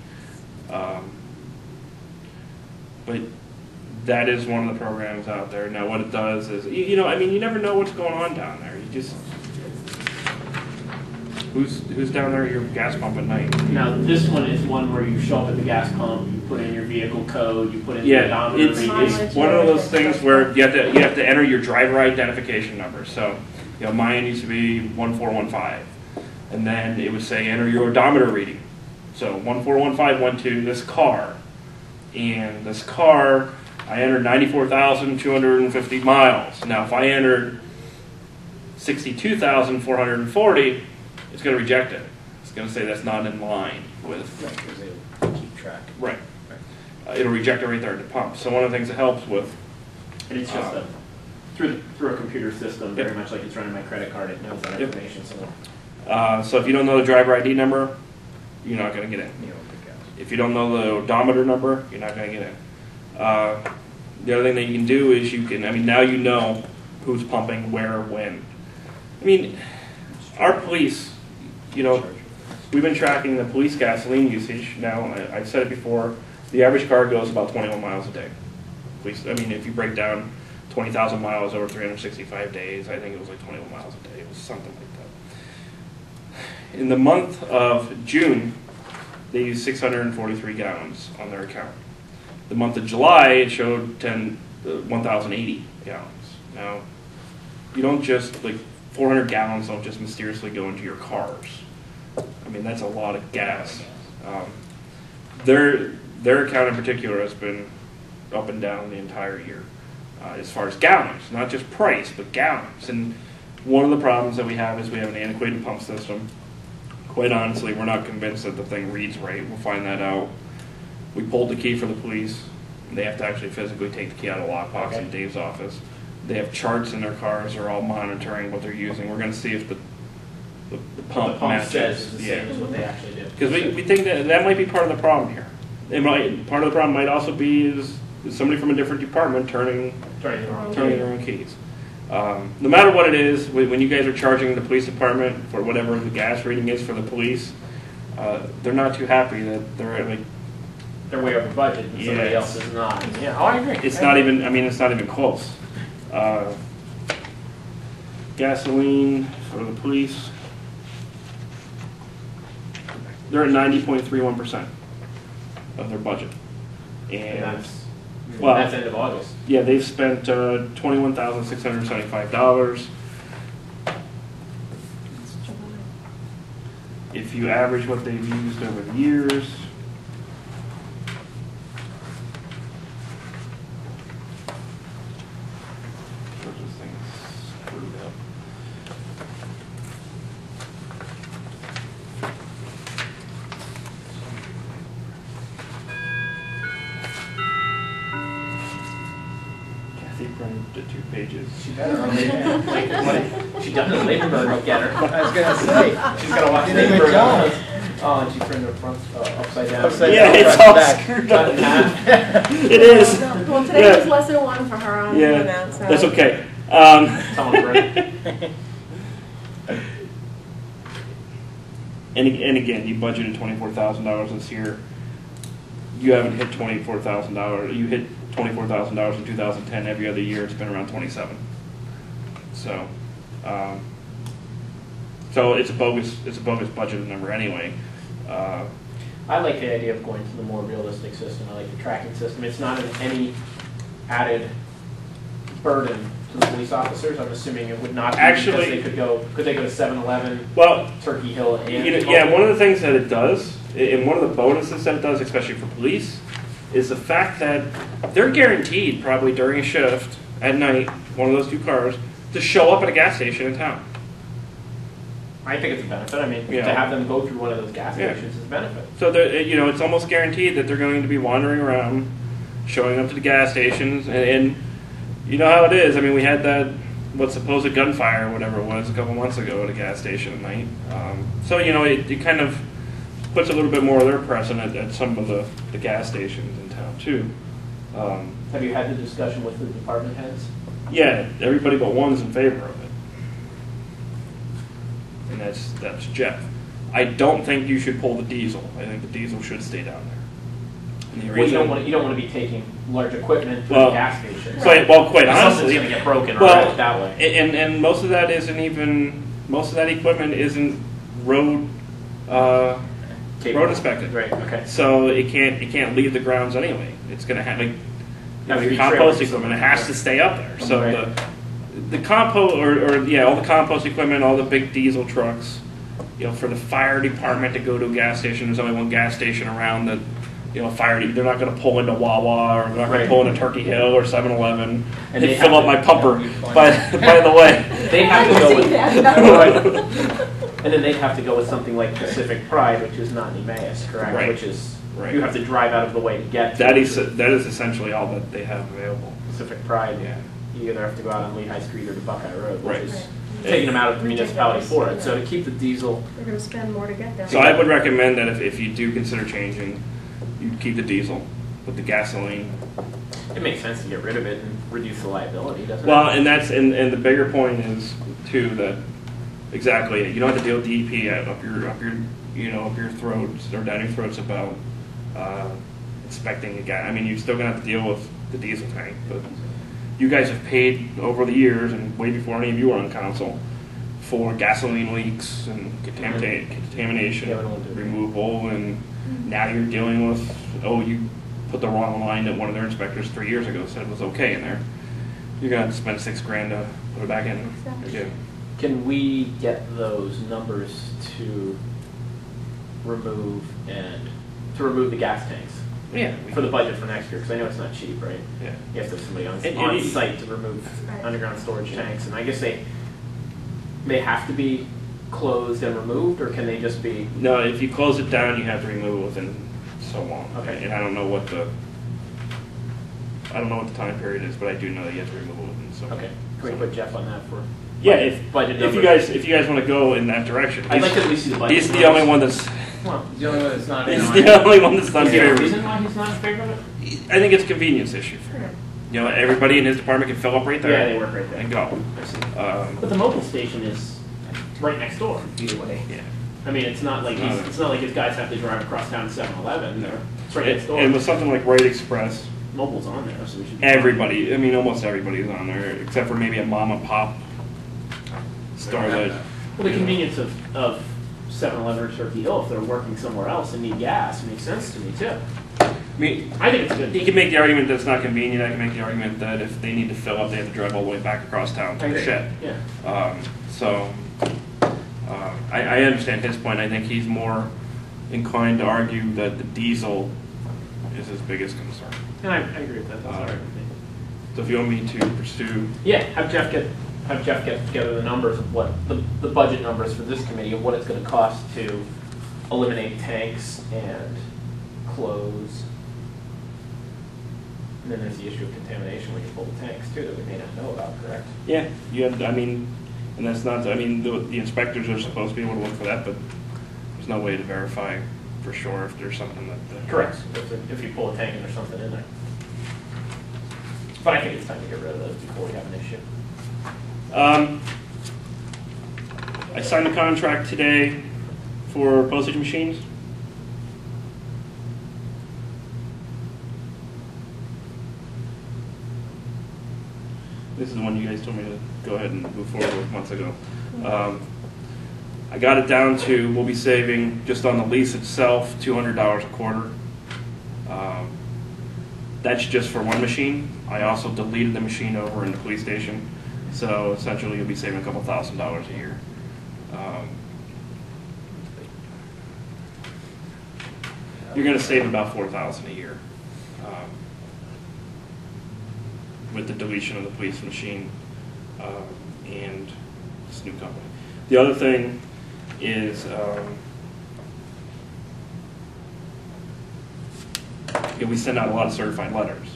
But that is one of the programs out there. Now, what it does is, you never know what's going on down there. You just, who's down there at your gas pump at night? Now, this one is one where you show up at the gas pump, you put in your vehicle code, you put in the Yeah, odometer reading. it's one of those things where you have to enter your driver identification number. So, mine used to be 1415, and then it would say enter your odometer reading. So 141512, this car, and this car, I entered 94,250 miles. Now, if I entered 62,440, it's going to reject it. It's going to say that's not in line with. Right, because they keep track. Right. It'll reject it right there at the pump. So one of the things it helps with. And it's just through a computer system, very Yep. much like it's running my credit card, it knows that Yep. information. So So if you don't know the driver ID number, you're not going to get in. You know, the gas. If you don't know the odometer number, you're not going to get in. The other thing that you can do is now you know who's pumping where, when. I mean, our police, we've been tracking the police gasoline usage. Now, I've said it before, the average car goes about 21 miles a day. If you break down 20,000 miles over 365 days, I think it was like 21 miles a day. It was something like that. In the month of June, they used 643 gallons on their account. The month of July, it showed 1,080 gallons. Now, you don't just, 400 gallons don't just mysteriously go into your cars. I mean, that's a lot of gas. Their account in particular has been up and down the entire year as far as gallons, not just price, but gallons. And one of the problems that we have is we have an antiquated pump system. Quite honestly, we're not convinced that the thing reads right. We'll find that out. We pulled the key for the police. They have to actually physically take the key out of the lockbox in Dave's office. They have charts in their cars. They're all monitoring what they're using. We're going to see if the pump matches. says the same as what they actually do. Because we think that might be part of the problem here. Part of the problem might also be is somebody from a different department turning their own keys. No matter what it is, when you guys are charging the police department for whatever the gas reading is for the police, they're not too happy that they're They're way over budget, and somebody Yes. else is not. Yeah, I agree. It's not even close. Gasoline for the police, they're at 90.31% of their budget, And well, that's end of August. yeah, they've spent $21,675. If you average what they've used over the years, this thing's screwed up. Kathy printed the 2 pages. She better run She done the labor bird get her. I was gonna say. She's gonna watch Did a labor good bird. job. Oh, and she turned her front upside down. Upside Yeah, down, it's front all back. screwed up. Cut in half. It is. Well, today Yeah. was lesson 1 for her on Yeah, that, so. that's okay. Someone break. And again, you budgeted $24,000 this year. You haven't hit $24,000. You hit $24,000 in 2010. Every other year, it's been around 27. So, so it's a bogus budgeted number anyway. I like the idea of going to the more realistic system. I like the tracking system. It's not any added burden to the police officers. I'm assuming it would not be Actually, because they could go to 7-Eleven, well, Turkey Hill, and yeah, one of the things that it does, and one of the bonuses that it does, especially for police, is the fact that they're guaranteed probably during a shift at night, one of those two cars, to show up at a gas station in town. I think it's a benefit. I mean, Yeah. to have them go through one of those gas Yeah. stations is a benefit. So it's almost guaranteed that they're going to be wandering around, showing up to the gas stations, and you know how it is. I mean, we had that what's supposed gunfire or whatever it was a couple months ago at a gas station at night. So it kind of puts a little bit more of their precedent at some of the gas stations in town too. Have you had the discussion with the department heads? Yeah, everybody but one's in favor of it, and that's Jeff. I don't think you should pull the diesel. I think the diesel should stay down there. And the Well, you reason- don't want to be taking large equipment to Well, the gas station. Quite Something's honestly, going to get broken or well, wrecked that way. and most of that equipment isn't road inspected. Right. Okay. So it can't leave the grounds anyway. It's going to have Have to the be compost trailers. equipment. It has to stay up there. So Right. the compost all the compost equipment, all the big diesel trucks, for the fire department to go to a gas station. There's only one gas station around that. They're not going to pull into Wawa or they're not going Right. to pull into Turkey Hill or 7-Eleven And and they fill have up to- my pumper. Yeah. By the way, They have to I go see with that. And then they'd have to go with something like Pacific Pride, which is not in Emmaus, correct? Right. Which is Right. you have to drive out of the way to get to that is essentially all that they have available. Pacific Pride. Yeah. You either have to go out on Lehigh Street or to Buckeye Road, which Right. is Right. taking them out of the municipality for it. So to keep the diesel, They're gonna spend more to get there. So I would recommend that if you do consider changing, you keep the diesel, but the gasoline. it makes sense to get rid of it and reduce the liability, doesn't Well, it? and the bigger point is too that exactly you don't have to deal with DEP up your throats or down your throats about inspecting a gas. I mean, you're still gonna have to deal with the diesel tank, but you guys have paid over the years and way before any of you were on council for gasoline leaks and contamination Yeah, we don't want to do that. removal, and now you're dealing with you put the wrong line that one of their inspectors 3 years ago said was okay in there. You're gonna have to spend $6,000 to put it back in again. Can we get those numbers to remove the gas tanks Yeah. for the budget for next year? Because I know it's not cheap, right? Yeah. You have to have somebody And on you- site to remove Right. underground storage tanks, and I guess they have to be closed and removed, or can they just be? No, if you close it down, you have to remove it within so long. Okay. And I don't know what the time period is, but I do know that you have to remove it within so long. Okay, can we put Jeff on that for? Yeah, budget if you numbers? guys want to go in that direction. I'd like to at least see the budget. He's the only one that's Well, The only one that's not in he's on the only one that's not is there a here. reason why he's not in favor of it? I think it's a convenience issue for him. Everybody in his department can fill up right there. Yeah, they work right there. And go. I see. Um, But the mobile station is right next door, either way. yeah. I mean, it's not like it's not like his guys have to drive across town to 7-Eleven. It's right next door. And with something like Right Express, Mobile's on there, so we should. almost everybody's on there, except for maybe a mom and pop store that. Well, the convenience of 7-Eleven or Turkey Hill, if they're working somewhere else and need gas, makes sense to me too. I mean, I think it's a good. you can make the argument that it's not convenient. I can make the argument that if they need to fill up, they have to drive all the way back across town to the shed. Yeah. I understand his point. I think he's more inclined to argue that the diesel is his biggest concern. And I agree with that. That's all right with me. So if you want me to pursue, Yeah, have Jeff get together the numbers of what the budget numbers for this committee of what it's going to cost to eliminate tanks and close. And then there's the issue of contamination when you pull the tanks too that we may not know about, correct? yeah, you have. And that's not. The inspectors are supposed to be able to look for that, but there's no way to verify for sure if there's something that. Correct. If you pull a tank and there's something in there. But I think it's time to get rid of those before we have an issue. I signed the contract today for postage machines. this is the one you guys told me to go ahead and move forward with months ago. I got it down to, we'll be saving just on the lease itself, $200 a quarter. That's just for one machine. I also deleted the machine over in the police station, so essentially you'll be saving a couple $1,000s a year. You're going to save about $4,000 a year with the deletion of the police machine and this new company. The other thing is we send out a lot of certified letters.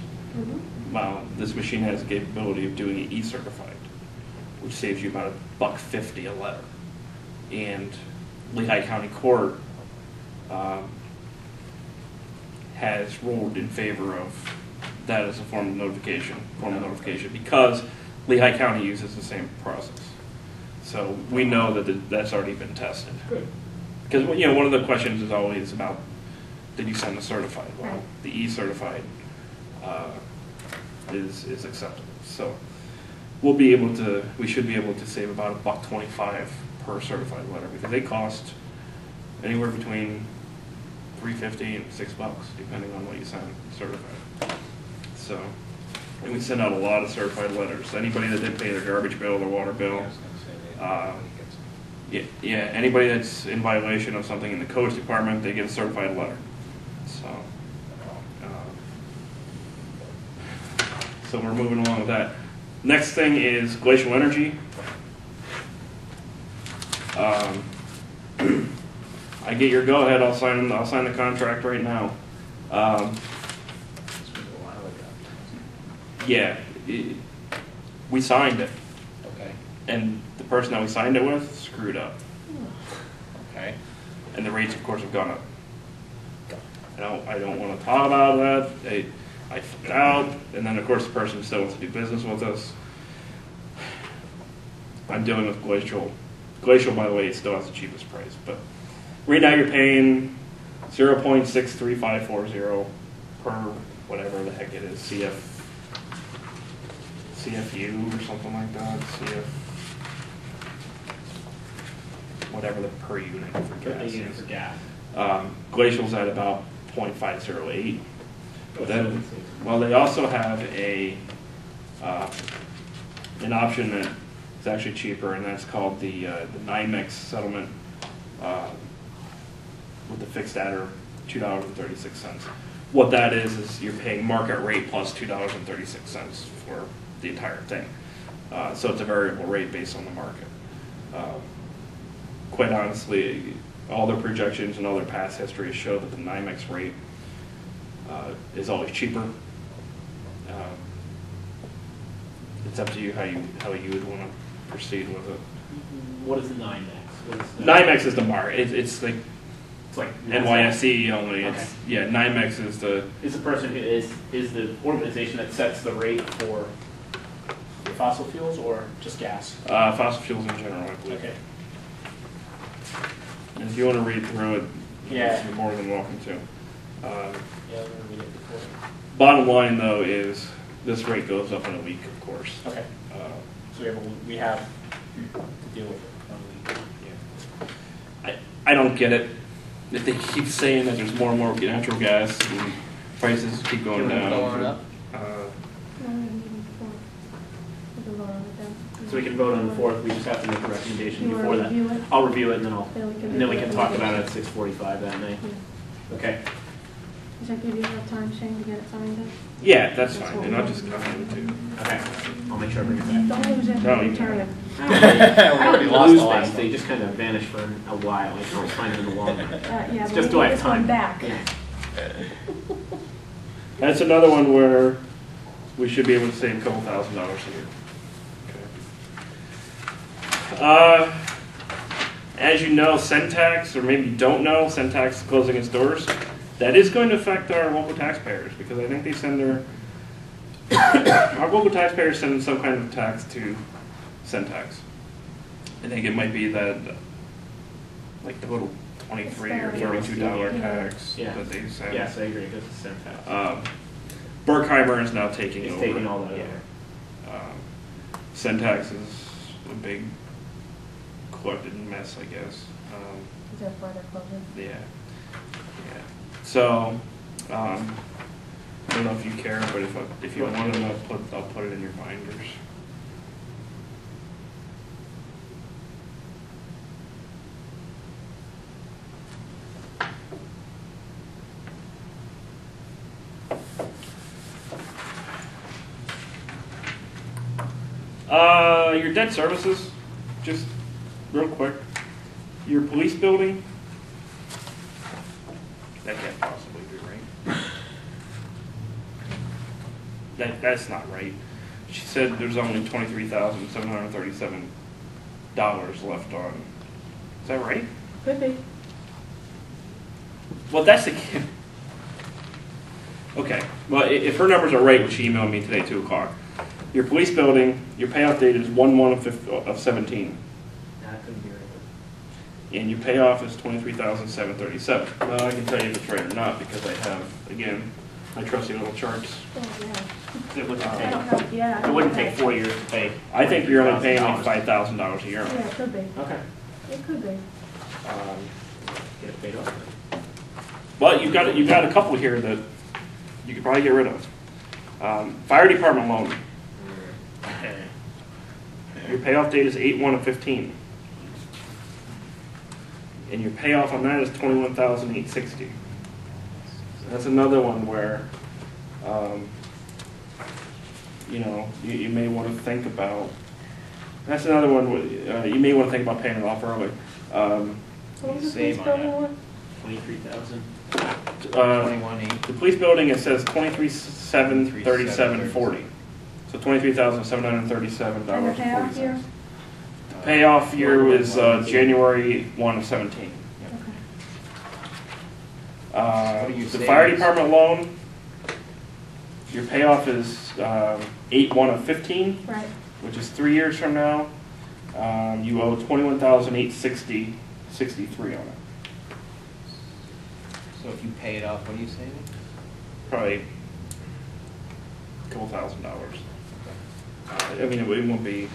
Well, this machine has the capability of doing it e-certified, which saves you about $1.50 a letter. And Lehigh County Court has ruled in favor of that as a form of notification, because Lehigh County uses the same process. So we know that that's already been tested. Good. Because one of the questions is always about, did you send the certified? Well, the e-certified is acceptable. So we should be able to save about $1.25 per certified letter, because they cost anywhere between $3.50 and $6, depending on what you send certified. So, and we send out a lot of certified letters. Anybody that didn't pay their garbage bill, their water bill, anybody that's in violation of something in the codes department, they get a certified letter. So we're moving along with that. Next thing is Glacial Energy. I get your go-ahead, I'll sign the contract right now. We signed it, Okay. and the person that we signed it with screwed up, Okay. and the rates, of course, have gone up. I don't want to talk about that. I flip it out, and then, of course, the person still wants to do business with us. I'm dealing with Glacial. Glacial, by the way, still has the cheapest price, but right now you're paying 0.63540 per whatever the heck it is, CFU or something like that, whatever the per unit for gas is. Glacial's at about 0.508. But then, well, they also have an option that is actually cheaper, and that's called the NYMEX settlement with the fixed adder of $2.36. What that is you're paying market rate plus $2.36 for the entire thing. So it's a variable rate based on the market. Quite honestly, all their projections and all their past history show that the NYMEX rate is always cheaper. It's up to you how you would want to proceed with it. What is the NYMEX? NYMEX is the market. It's like NYSE NYSE only. Okay. NYMEX is the person who is the organization that sets the rate for fossil fuels or just gas? fossil fuels in general, I believe. Okay. And if you want to read through it, Yeah. you're more than welcome to. Yeah, I'm gonna read it before. Bottom line, though, is this rate goes up in a week, of course. Okay. So we have to deal with it. I don't get it. If they keep saying that there's more and more natural gas and prices keep going down. Going up? So we can vote on the 4th. We just have to make a recommendation You wanna before that. review it? I'll review it and then we can talk make a about it at 6:45 that night. Yeah. Okay. Does that give you enough time, Shane, to get it signed up? Yeah, that's fine. And I'll just come in too. Okay. I'll make sure I bring it back. Don't lose it, No, you return it. I don't lost lose the last things. one. They just kind of vanish for a while. I don't find them in the long run. Yeah, It's but just we do I need have this one time? back. Yeah. That's another one where we should be able to save a couple $1,000 a year. Okay. As you know, Centax, or maybe you don't know, Centax is closing its doors. That is going to affect our local taxpayers, because I think they send our local taxpayers send some kind of tax to Centax. I think it might be that, like the little $23 or $32 tax Yeah. that they send. Yes, I agree. Because it's Centex. Berkheimer is now taking It's over. taking all that Yeah. over. Syntax is a big collected mess, I guess. Is that part of closing? Yeah. Yeah. So, I don't know if you care, but if you want them, I'll put it in your binders. Your debt services, just real quick. Your police building, that can't possibly be right. That's not right. She said there's only $23,737 left on. Is that right? Could be. Well, that's the. Okay. Well, if her numbers are right, which she emailed me today, 2 o'clock. Your police building, your payoff date is 1/1/17. That couldn't be right. And your payoff is $23,737. Well, I can tell you if it's right or not because I have, again, my trusty little charts. Oh, yeah. It wouldn't I take, don't know, yeah. it wouldn't take 4 years to pay. I think you're only paying like $5,000. $5,000 a year. Yeah, it could be. Okay. It could be. Get it paid off. But you've got a couple here that you could probably get rid of. Fire department loan. Okay. Your payoff date is 8/1/15. And your payoff on that is $21,860. That's another one where, you may want to think about. That's another one you may want to think about paying it off early. What was the Same police on building that. one? 23,000. 21.8. The police building, it says $23,737.40. So $23,737.40. And the payoff year? Payoff year was January 1/17. Okay. What are your The fire savings? department loan, your payoff is 8/1/15, Right. which is 3 years from now. You owe $21,860.63 on it. So if you pay it off, what are you saving? Probably a couple $1,000s. I mean, it won't be Not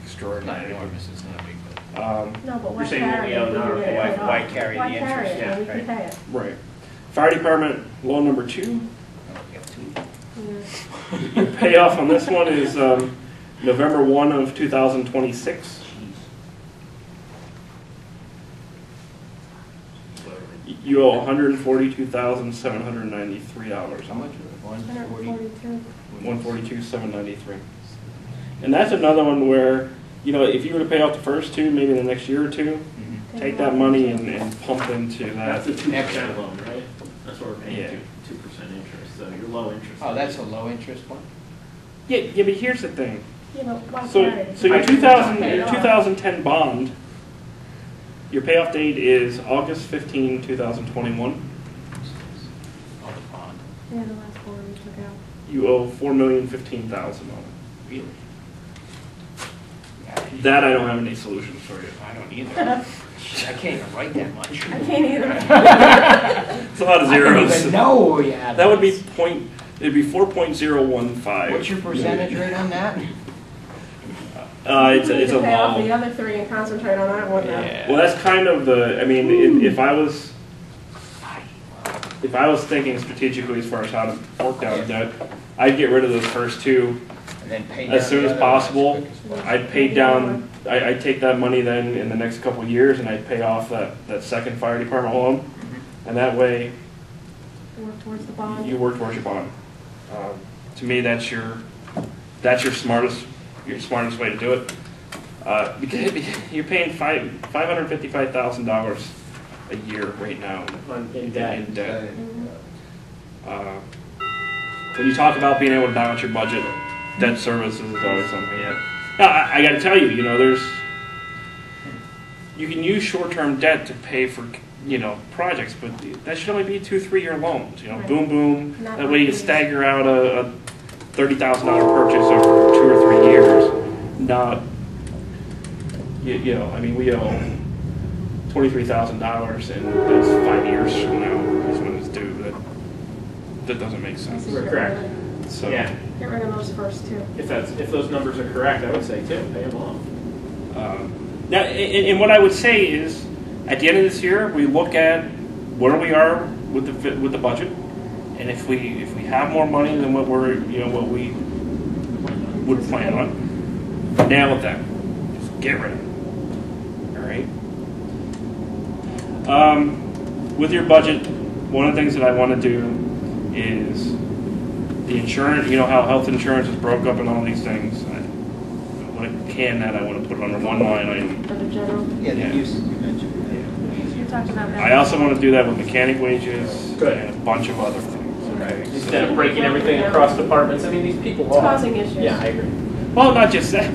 extraordinary. enormous, it's not big, but. No, but why You're saying what carry we it? owe when now, you're gonna okay, pay it why off? carry the Why carry interest? it Yeah, when we can right. pay it? Right. Fire department loan number 2. Oh, you have 2. Yeah. Your payoff on this one is November 1/2026. You owe $142,793. How much? 140? 142. $142,793. And that's another one where, if you were to pay off the first 2, maybe in the next year or 2, Mhm. take that money and pump into That's that. a 2% Extra. loan, right? That's what we're paying, Yeah. 2% interest, so you're low interest. Oh, that's a low interest one? Yeah, but here's the thing. You know, why So, carry it? so your Why 2000, pay it your off? 2010 bond, your payoff date is August 15, 2021. Oh, the bond. Yeah, the last 4 we took out. You owe $4,015,000 on it. Really? That I don't have any solutions for you. I don't either. I can't even write that much. I can't either. It's a lot of I don't zeros. even know you have. That would be this. it'd be 4.015. What's your percentage rate on that? It's We a need to pay off the low. other 3 and concentrate on that one now. Well, that's kind of if I was thinking strategically as far as how to work down debt, I'd get rid of those first 2 And then pay as down soon the as other one possible. quick as possible. I'd pay down, I'd take that money then in the next couple of years and I'd pay off that second fire department loan. And that way Work towards the bond. you work towards your bond. To me, that's your smartest way to do it. Because you're paying $555,000 a year right now In debt. in debt. Mhm. When you talk about being able to balance your budget, debt services is always something. Yeah. Now, I got to tell you, you can use short-term debt to pay for projects, but that should only be 2-3 year loans. Right. Boom, boom. Not That way you can monthly. stagger out a $30,000 purchase over 2 or 3 years. Not, I mean, we owe $23,000, and that's 5 years from now is when it's due. That doesn't make sense. We're correct. So, Yeah, Get rid of those first two. If those numbers are correct, I would say too, pay them off. Now, and what I would say is, at the end of this year, we look at where we are with the budget, and if we have more money than what what we would plan on, nail it then. Just get rid of it. All right. With your budget, one of the things that I want to do is the insurance. You know how health insurance is broke up and all these things. I want to that. I want to put it under one line item. For the general. Yeah, Yeah. the use you mentioned. You're talking about that. I also want to do that with mechanic wages Good. and a bunch of other things. Okay. Instead of breaking everything across departments, I mean, these people It's are. causing issues. Yeah, I agree. Well, not just that.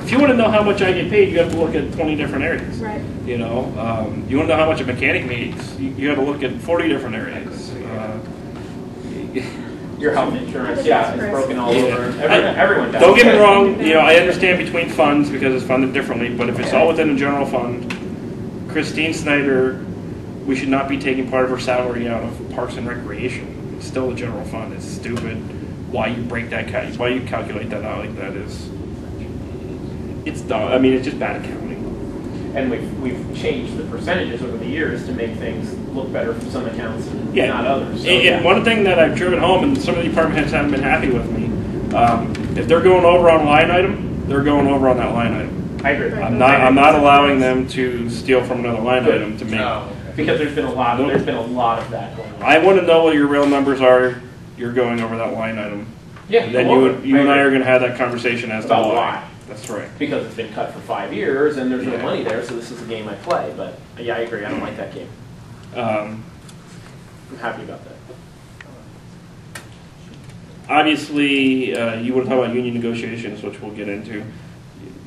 If you want to know how much I get paid, you have to look at 20 different areas. Right. You know, you want to know how much a mechanic makes, you have to look at 40 different areas. Your health insurance, yeah, it's broken all Yeah. over. Everyone does. Don't get me wrong, you know, I understand between funds because it's funded differently, but if it's all within the general fund, Christine Snyder, we should not be taking part of her salary out of Parks and Recreation. It's still a general fund. It's stupid. Why you break that why you calculate that out like that is, it's dumb. I mean, it's just bad accounting. And we've changed the percentages over the years to make things look better for some accounts and Yeah. not others. So, And one thing that I've driven home, and some of the department heads haven't been happy with me, if they're going over on a line item, they're going over on that line item. I agree. I'm not allowing them to steal from another line item to make. Because there's been a lot of that going on. I want to know what your real numbers are. You're going over that line item. Yeah. And then you and I are going to have that conversation as to About why. why. That's right. Because it's been cut for 5 years and there's no Yeah. money there, so this is a game I play. But yeah, I agree. I don't like that game. I'm happy about that. Obviously, you want to talk about union negotiations, which we'll get into.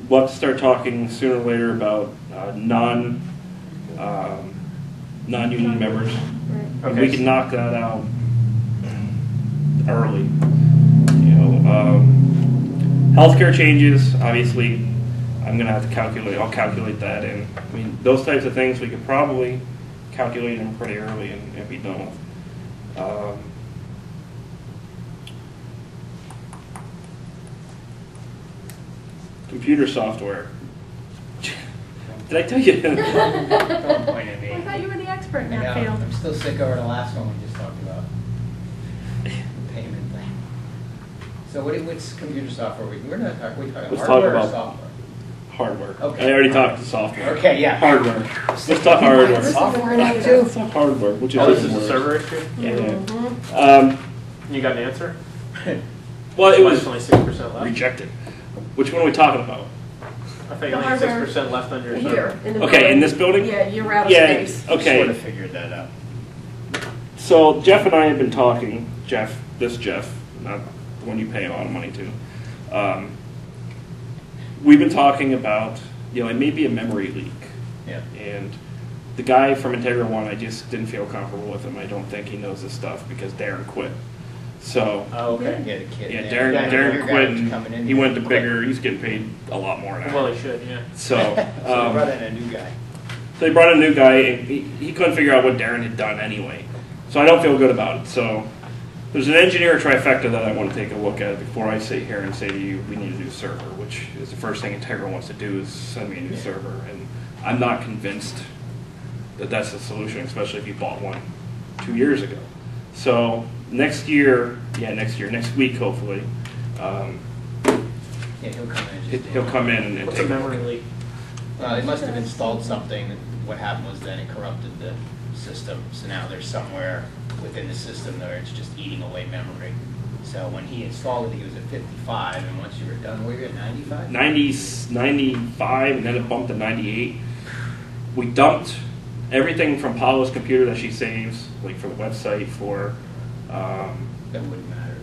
We'll have to start talking sooner or later about non-union members. Right. And Okay. we can knock that out early. You know, healthcare changes. Obviously, I'm going to have to calculate. I'll calculate that in. I mean, those types of things we could probably calculate them pretty early and be done with. Computer software. Did I tell you? Don't point at me. I thought you were the expert in Yeah, that field. I'm still sick over the last one we just talked about. The payment thing. So what's computer software? We're not talking, we talking Let's talk hardware or about- software? Hardware. Okay. I already talked to software. Okay, yeah. Hardware. Let's talk hardware. Software now Let's too? talk hardware, which is Oh, this even is a worse. server issue? Yeah. You got an answer? Well, it was only 6% left. rejected. Which one are we talking about? I thought you only had The hardware. 6% left on your Here, server. in the Okay, building. in this building? Yeah, you're out of Yeah, space. okay. Sort of figured that out. So Jeff and I have been talking, Jeff, not the one you pay a lot of money to. We've been talking about, it may be a memory leak. Yeah. And the guy from Integra One, I just didn't feel comfortable with him. I don't think he knows this stuff because Darren quit. So, Oh, okay. Yeah, the kid. yeah, there. Darren Your quit guy was coming in and he there. went to bigger, he's getting paid a lot more now. Well, he should, yeah. So, So we brought in a new guy. so they brought in a new guy, and he couldn't figure out what Darren had done anyway. So I don't feel good about it. So there's an engineer trifecta that I want to take a look at before I sit here and say to you, we need a new server, which is the first thing Integra wants to do is send me a new server. And I'm not convinced that that's the solution, especially if you bought one 2 years ago. So next week hopefully, Yeah, he'll come in. and just- he'll come in and What's a take a memory look. leak? They must have installed something. What happened was then it corrupted the system. So now there's somewhere within the system where it's just eating away memory. So when he installed it, he was at 55, and once you were done, were you at 95? 95, and then it bumped to 98. We dumped everything from Paula's computer that she saves, like for the website, That wouldn't matter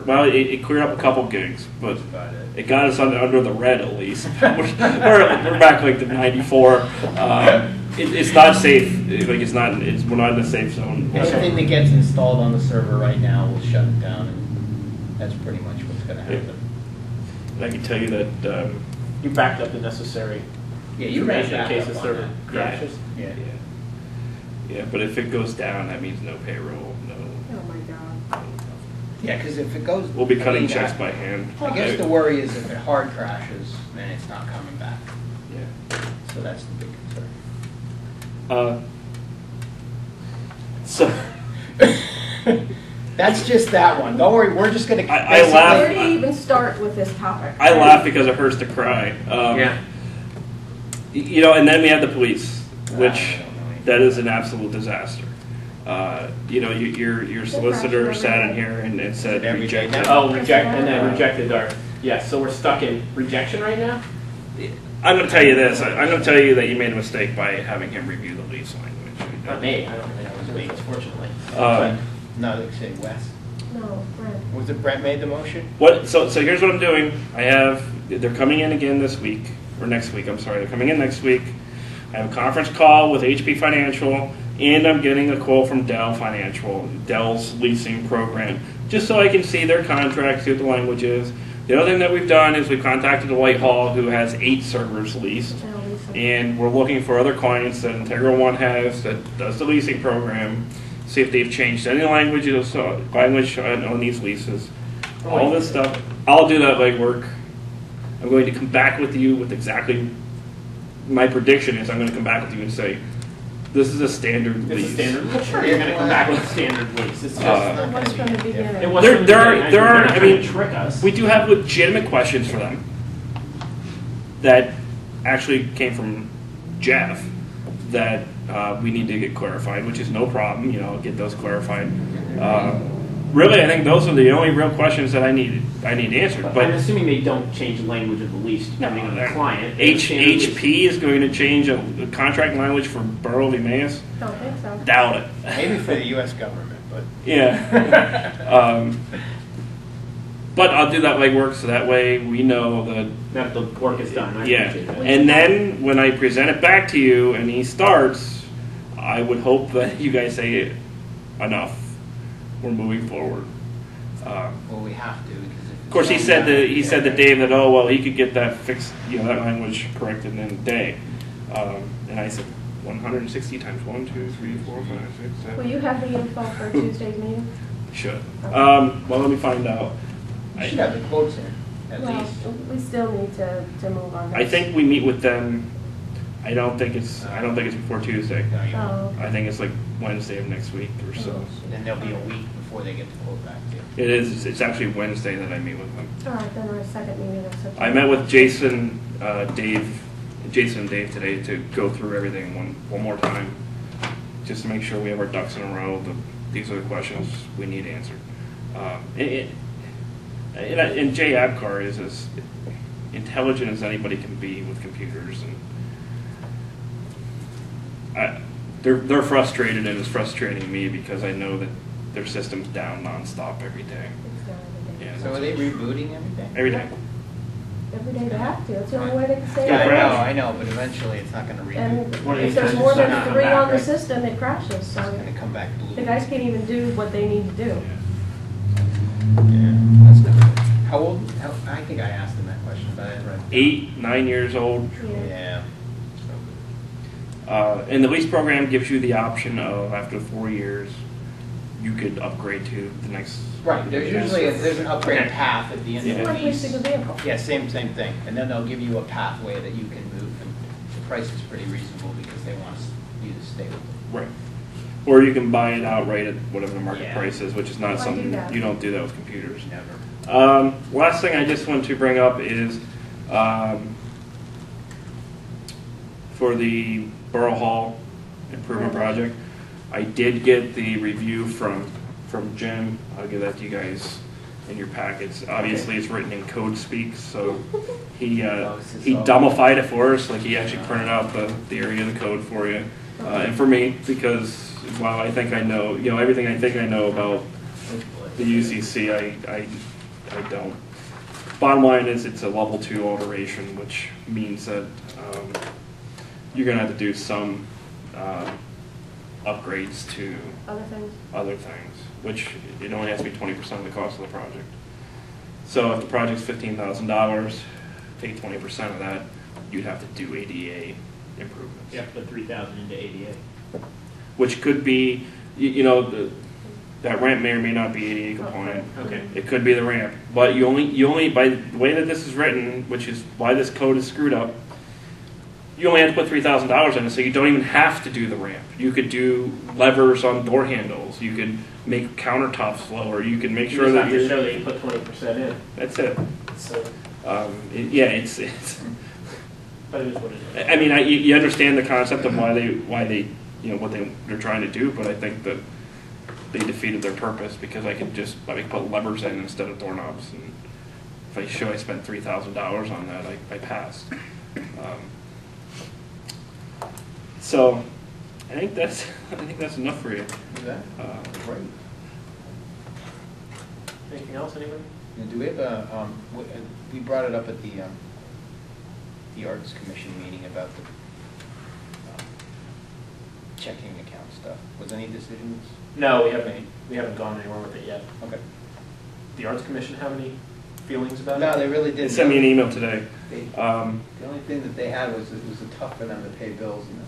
though. it cleared up a couple gigs, but That's about it. it got us under the red at least. we're back like to 94. It's not safe. We're not in a safe zone. Anything that gets installed on the server right now will shut it down, and that's pretty much what's going to happen. And I can tell you that. You backed up the necessary Yeah, you ran information in back case up the on server that. crashes. Yeah. Yeah, but if it goes down, that means no payroll, no. Oh my God. Yeah, because if it goes. We'll be I cutting mean, checks by hand. I guess the worry is if it hard crashes, then it's not coming back. Yeah. So that's the big concern. So That's just that one. Don't worry, we're just gonna. I laugh. Where do you even start with this topic? I laugh because it hurts to cry. You know, and then we have the police, which that is an absolute disaster. You know, your solicitor sat in here and said Everything. rejected. Oh, and then rejected our, yes, so we're stuck in rejection right now? I'm going to tell you this. I'm going to tell you that you made a mistake by having him review the lease language. Not me, I don't think that was me, fortunately. No, they say Wes. No, Brent. Was it Brent made the motion? So here's what I'm doing. They're coming in again this week, or next week, I'm sorry. They're coming in next week. I have a conference call with HP Financial, and I'm getting a quote from Dell Financial, Dell's leasing program, just so I can see their contract, see what the language is. The other thing that we've done is we've contacted the Whitehall, who has 8 servers leased, and we're looking for other clients that Integra One has that does the leasing program, see if they've changed any language on these leases. All this stuff. I'll do that legwork. I'm going to come back with you with exactly my prediction is I'm going to come back with you and say, this is a standard lease. It's a standard, well, sure, you're gonna come back with a standard lease, it's just. It was from the beginning. It was from the beginning. There are, They're I trying mean, to trick us. we do have legitimate questions for them that actually came from Jeff that we need to get clarified, which is no problem, you know, get those clarified. Really, I think those are the only real questions that I need answered. I'm But assuming they don't change the language of the lease depending on the client. HP is going to change the contract language for Borough of Emmaus. Don't think so. Doubt it. Maybe for the U.S. government, but. Yeah. But I'll do that legwork so that way we know That the work is done, I yeah. appreciate that. And then when I present it back to you and he starts, I would hope that you guys say enough. We're moving forward. Well, we have to because. Of course, he said to Dave that he could get that fixed, that language corrected in a day. And I said 160 times 1, 2, 3, 4, 5, 6, 7. Will you have the info for Tuesday's meeting? Should. Well, let me find out. You should have the quotes in, at Well, least. we still need to move on this. I think we meet with them. I don't think it's before Tuesday. No, you won't. Oh, I think it's like Wednesday of next week or so. And then there'll be a week before they get the quote back to you. It is. It's actually Wednesday that I meet with them. all right, then our second meeting of September. I met with Jason and Dave today to go through everything one more time, just to make sure we have our ducks in a row. These are the questions we need answered. And Jay Abkar is as intelligent as anybody can be with computers, and they're frustrated, and it's frustrating me because I know that their system's down nonstop every day. It's down every day. Yeah, So are they rebooting everything? every day. Every day they have to. It's the only way they can stay Yeah, up. I know, but eventually it's not gonna And reboot. One of if these there's times more it's not than gonna 3 come on the back, right? system, it crashes. It's So gonna come back blue. the guys can't even do what they need to do. Yeah, that's not good. How old, I think I asked him that question, but I didn't write it down. 8, 9 years old. Yeah. Yeah. And the lease program gives you the option of after 4 years, you could upgrade to the next. Right, there's usually, there's an upgrade path at the end of It's the like leasing a lease. vehicle. Yeah, same thing. And then they'll give you a pathway that you can move, and the price is pretty reasonable because they want you to stay with them. Right. Or you can buy it outright at whatever the market Yeah. price is, which is not Why do something, that? you don't do that with computers. Never. Last thing I just want to bring up is for the Borough Hall improvement project, I did get the review from Jim. I'll give that to you guys in your packets. Obviously, it's written in code speak, so he dumbified it for us. Like he actually printed out the area of the code for you and for me, because while I think I know, everything I think I know about the UCC, I don't. Bottom line is it's a level 2 alteration, which means that you're going to have to do some upgrades to Other things. which it only has to be 20% of the cost of the project. So if the project's $15,000, take 20% of that, you'd have to do ADA improvements. You have to put 3,000 into ADA. Which could be, That ramp may or may not be ADA compliant. Okay. It could be the ramp, but you only by the way that this is written, which is why this code is screwed up. You only have to put $3,000 in it, so you don't even have to do the ramp. You could do levers on door handles. You could make countertops lower. You can make You sure just that have to you're. show that you put 20% in. That's it. So, Yeah, it's. but it is what it is. I mean, you understand the concept of why they, what they're trying to do, but I think that they defeated their purpose because I could put levers in instead of doorknobs, and if I show I spent $3,000 on that, I passed. So, I think that's enough for you. Do that? Great. Anything else, anybody? And do we have we brought it up at the Arts Commission meeting about the checking account stuff. Was any decisions? No, we haven't gone anywhere with it yet. Okay. The Arts Commission have any feelings about No, it? they really They didn't. sent me an email today. The only thing that they had was it was tough for them to pay bills in the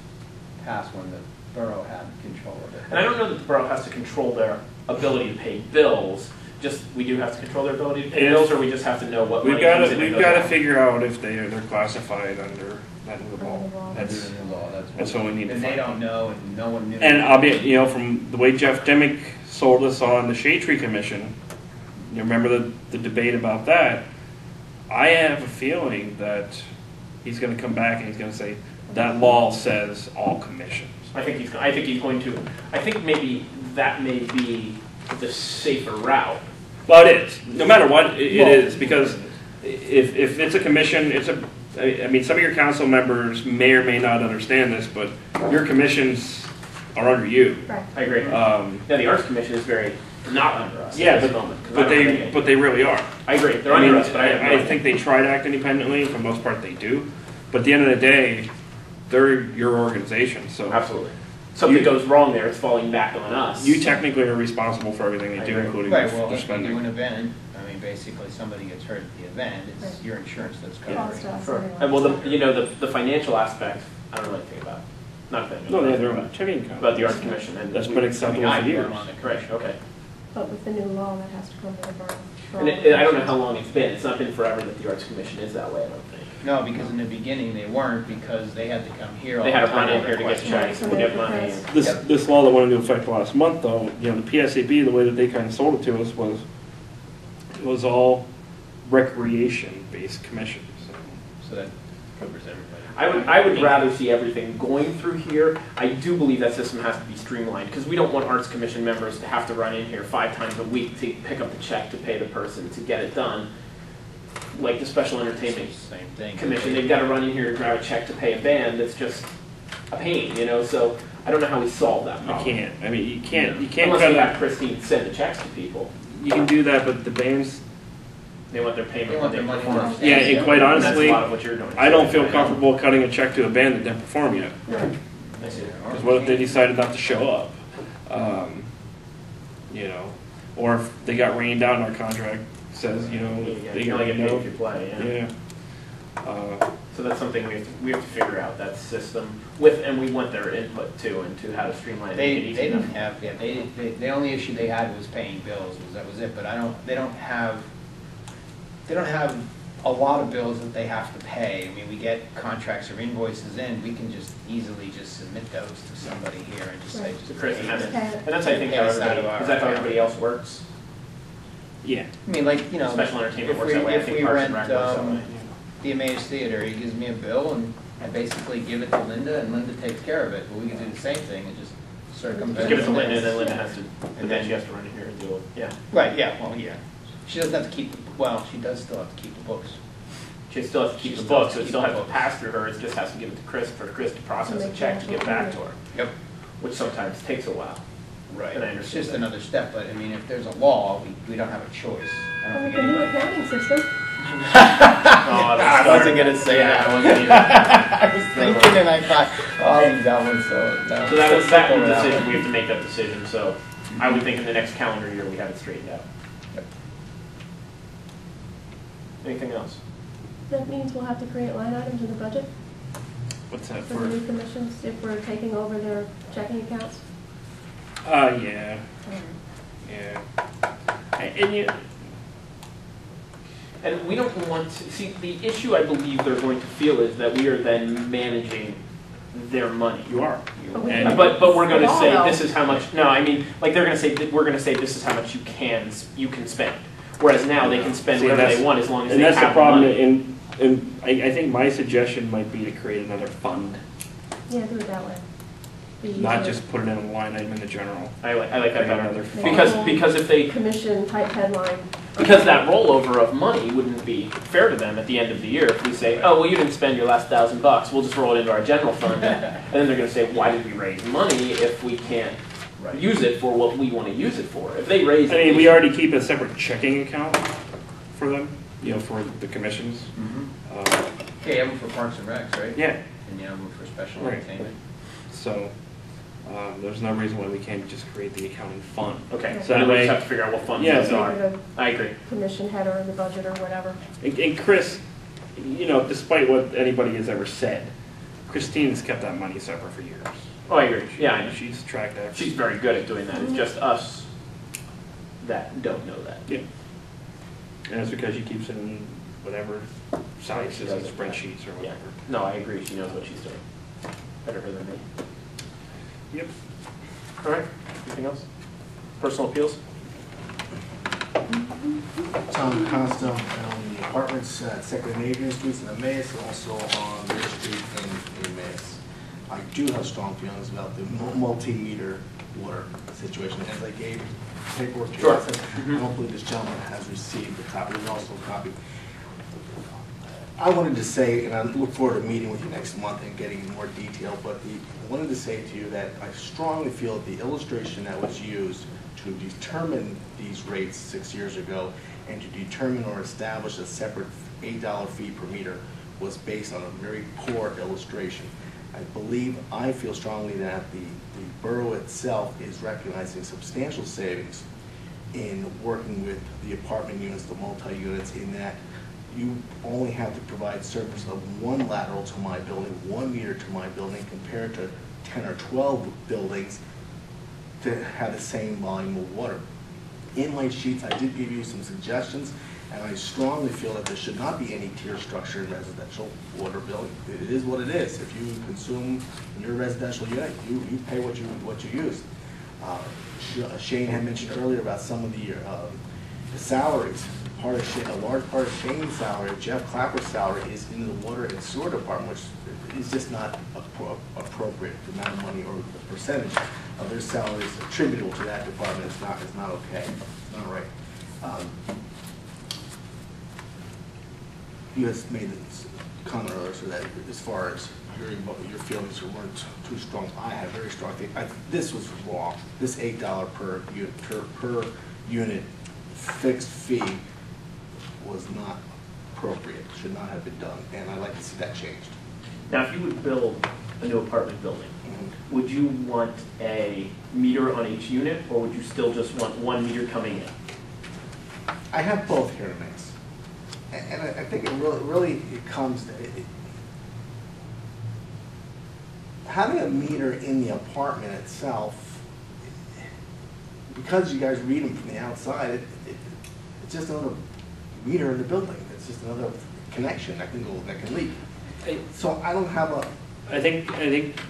past when the borough had control of it. And I don't know that the borough has to control their ability to pay bills. Just, we do have to control their ability to pay Yes. bills, or we just have to know what We've money got comes to in and we've goes got to out. figure out if they're classified under the law. That's in the law. That's what we need to And they find out. don't know, and no one knew. And I'll be, from the way Jeff Dimick sold us on the Shade Tree Commission, you remember the debate about that, I have a feeling that he's going to come back and he's going to say, that law says all commissions. I think he's going to, I think maybe that may be the safer route. Well, it is. No matter what, it is, because if it's a commission, I mean, some of your council members may or may not understand this, but your commissions are under you. Right. I agree. Yeah, the Arts Commission is very not under us Yeah, at this moment. 'cause I but don't think any- but they really are. I agree, they're I under mean, us, but I have no I idea. think they try to act independently. For the most part, they do. But at the end of the day, they're your organization. So Absolutely. Something You- goes wrong there, it's falling back on us. you technically are responsible for everything they I do, agree. including Right, their well, if you do spending. an event, I mean, basically somebody gets hurt at the event, it's Right. your insurance that's Yeah. covering Cost it. us Sure. anyway. And well, the financial aspect, I don't know anything about. Not that. I know No, they have anything their own about. checking account. About the Arts Commission and. That's been acceptable I for put years. them on the Right, commission. okay. But with the new law, that has to come to the borough. And I don't know how long it's been. It's not been forever that the Arts Commission is that way, I don't think. No, because in the beginning they weren't, because they had to come here all They the had time. to run in here to get request checks and get money. and- This law that went into effect last month, though, the PSAB, the way that they kind of sold it to us was all recreation-based commissions. So that covers everybody. I would rather see everything going through here. I do believe that system has to be streamlined, because we don't want Arts Commission members to have to run in here 5 times a week to pick up the check to pay the person to get it done. Like the Special Entertainment Same thing. Commission, they've got to run in here to grab a check to pay a band. It's just a pain, so I don't know how we solve that You problem. can't. I mean, you can't Unless cut we it. have Christine send the checks to people. You can do that, but the bands, They want their payment They when want they their money perform. when yeah, and quite And that's a honestly, lot of what you're doing. I don't feel comfortable cutting a check to a band that didn't perform yet. I see. Because what if they decided not to show up? Or if they got rained out and our contract says, You they only get paid if you no. play, yeah. Yeah. So that's something we have to figure out, that system, and we want their input too, into how to streamline it. They make it easy didn't enough. have, yeah, the only issue they had was paying bills, that was it, but they don't have a lot of bills that they have to pay. I mean, we get contracts or invoices in, we can just easily just submit those to somebody here and just say, Right. just So Chris, pay and this. that's, I think, how Pays out everybody, of our is that how account. everybody else works? Yeah. I mean, like, Special entertainment works that way, I think Parks and Rec works that way. the Emmaus Theater, he gives me a bill and I basically give it to Linda and Linda takes care of it. But we can do the same thing and just circumvent. Just give it to Linda, and then Linda has to, and then she has to run in here and deal with, yeah. Right, yeah, well, yeah. She doesn't have to keep, well, she does still have to keep the books. She still has to keep She the still book, has so to it keep still the has to books. pass through her, it just has to give it to Chris, for Chris to process a Make check to the get back to her, Yep. which sometimes takes a while. Right. And I It's understand just that. another step, but I mean, if there's a law, we don't have a choice. I don't With think the new anybody. accounting system, I wasn't gonna say Yeah, that. I wasn't either. I was thinking and I thought, oh, I'll leave that one, so. no, So that was let's that stick one with that decision, one. we have to make that decision, so I would think in the next calendar year, we have it straightened out. Yep. Anything else? that means we'll have to create line items in the budget What's that for the new commissions if we're taking over their checking accounts. Yeah. Yeah. And you, And we don't want to, see, the issue I believe they're going to feel is that we are then managing their money. you are. But we And- can- But we're gonna But say, also- this is how much, no, I mean, like, they're gonna say, we're gonna say, this is how much you can spend. Whereas now they can spend See, whatever that's- they want as long as And they that's the have the problem, money. and I think my suggestion might be to create another fund, Yeah, do it that way. Be not easier. just put it in a line item in the general. I like that Create better. another fund. Because if they, Commission type headline. because that rollover of money wouldn't be fair to them at the end of the year if we say, oh, well, you didn't spend your last $1,000, we'll just roll it into our general fund. And then they're gonna say, why did we raise money if we can't use it for what we wanna use it for? If they raise I it. mean, we already keep a separate checking account for them, you know, for the commissions. Okay, you have them for Parks and Recs, right? Yeah, And you have them for special Right. entertainment. so, there's no reason why we can't just create the accounting fund. Okay, So so then that we way- just have to figure out what funds Yeah, those so- are. Make it I agree. a commission header in the budget or whatever. And Chris, you know, despite what anybody has ever said, Christine's kept that money separate for years. Oh, I agree. Yeah, I know. She's tracked that. She's very good at doing that. It's just us that don't know that. Yeah. And it's because she keeps it in whatever sizes and spreadsheets or Yeah. whatever. No, I agree. She knows what she's doing. Better her than me. Yep. All right. Anything else? Personal appeals? Tom Costa on the apartments at Second and Adrian Streets in Emmaus, and also on Ridge Street in Emmaus. I do have strong feelings about the multi-meter water situation, as I gave paperwork to Sure. us. I don't believe this gentleman has received a copy, there's also a copy. I wanted to say, and I look forward to meeting with you next month and getting in more detail, but I wanted to say to you that I strongly feel that the illustration that was used to determine these rates 6 years ago and to determine or establish a separate $8 fee per meter was based on a very poor illustration. I feel strongly that the borough itself is recognizing substantial savings in working with the apartment units, the multi-units, in that you only have to provide service of one lateral to my building, 1 meter to my building, compared to 10 or 12 buildings to have the same volume of water. In my sheets, I did give you some suggestions, and I strongly feel that there should not be any tier structure in residential water billing. It is what it is. If you consume in your residential unit, you pay what you use. Shane had mentioned earlier about some of the salaries. A large part of Shane's salary, Jeff Clapper's salary, is in the water and sewer department, which is just not appropriate. The amount of money or the percentage of their salaries attributable to that department is not okay. It's not right. You had made this comment earlier, so that as far as your feelings weren't too strong, I have very strong feelings. This was wrong. This $8 per unit fixed fee was not appropriate, should not have been done, and I'd like to see that changed. Now, if you would build a new apartment building, would you want a meter on each unit, or would you still just want 1 meter coming in? I have both here in Mass, and I think it really comes to having a meter in the apartment itself. Because you guys read them from the outside, it's just another meter in the building. It's just another connection that can leak. So I don't have a. I think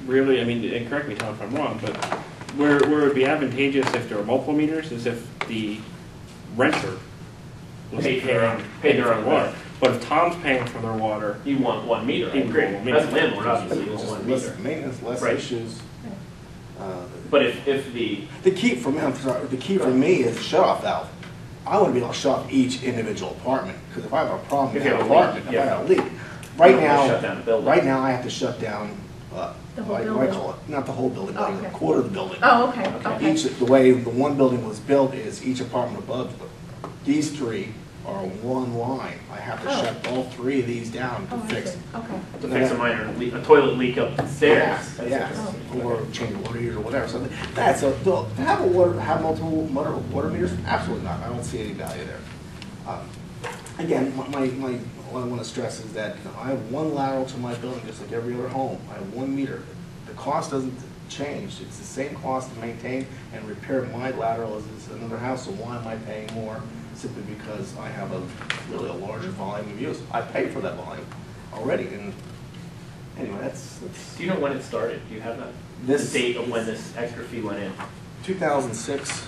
really, I mean, and correct me, Tom, if I'm wrong, but where it would be advantageous if there were multiple meters is if the renter was Paid paying their for own water. water. But if Tom's paying for their water, You want 1 meter, I You agree. want 1 meter. As a landlord, obviously, you want 1 meter. Less maintenance, less Right. issues. But if the, The key for me, is the shut-off valve. I want to be able to shut off each individual apartment, because if I have a problem If in you that have a leak, apartment, if I yeah. have a leak, You right don't wanna now, shut down the building. right now I have to shut down, The whole I building? call it, not the whole building, Oh, but okay. a quarter of the building. Oh, okay, okay. The way the one building was built is each apartment above, these 3 are one line. I have to Oh. shut all 3 of these down to Oh, I fix. see, okay. to fix a minor leak, a toilet leak upstairs. That's Yeah, interesting. or change water heaters or whatever. So that's to have multiple water meters? Absolutely not. I don't see any value there. Again, what I want to stress is that I have one lateral to my building, just like every other home. I have 1 meter. The cost doesn't changed. It's the same cost to maintain and repair my lateral as it's another house, so why am I paying more? Simply because I have really a larger volume of use. I pay for that volume already, and anyway, that's Do you know when it started? Do you have that? The date of when this extra fee went in? 2006.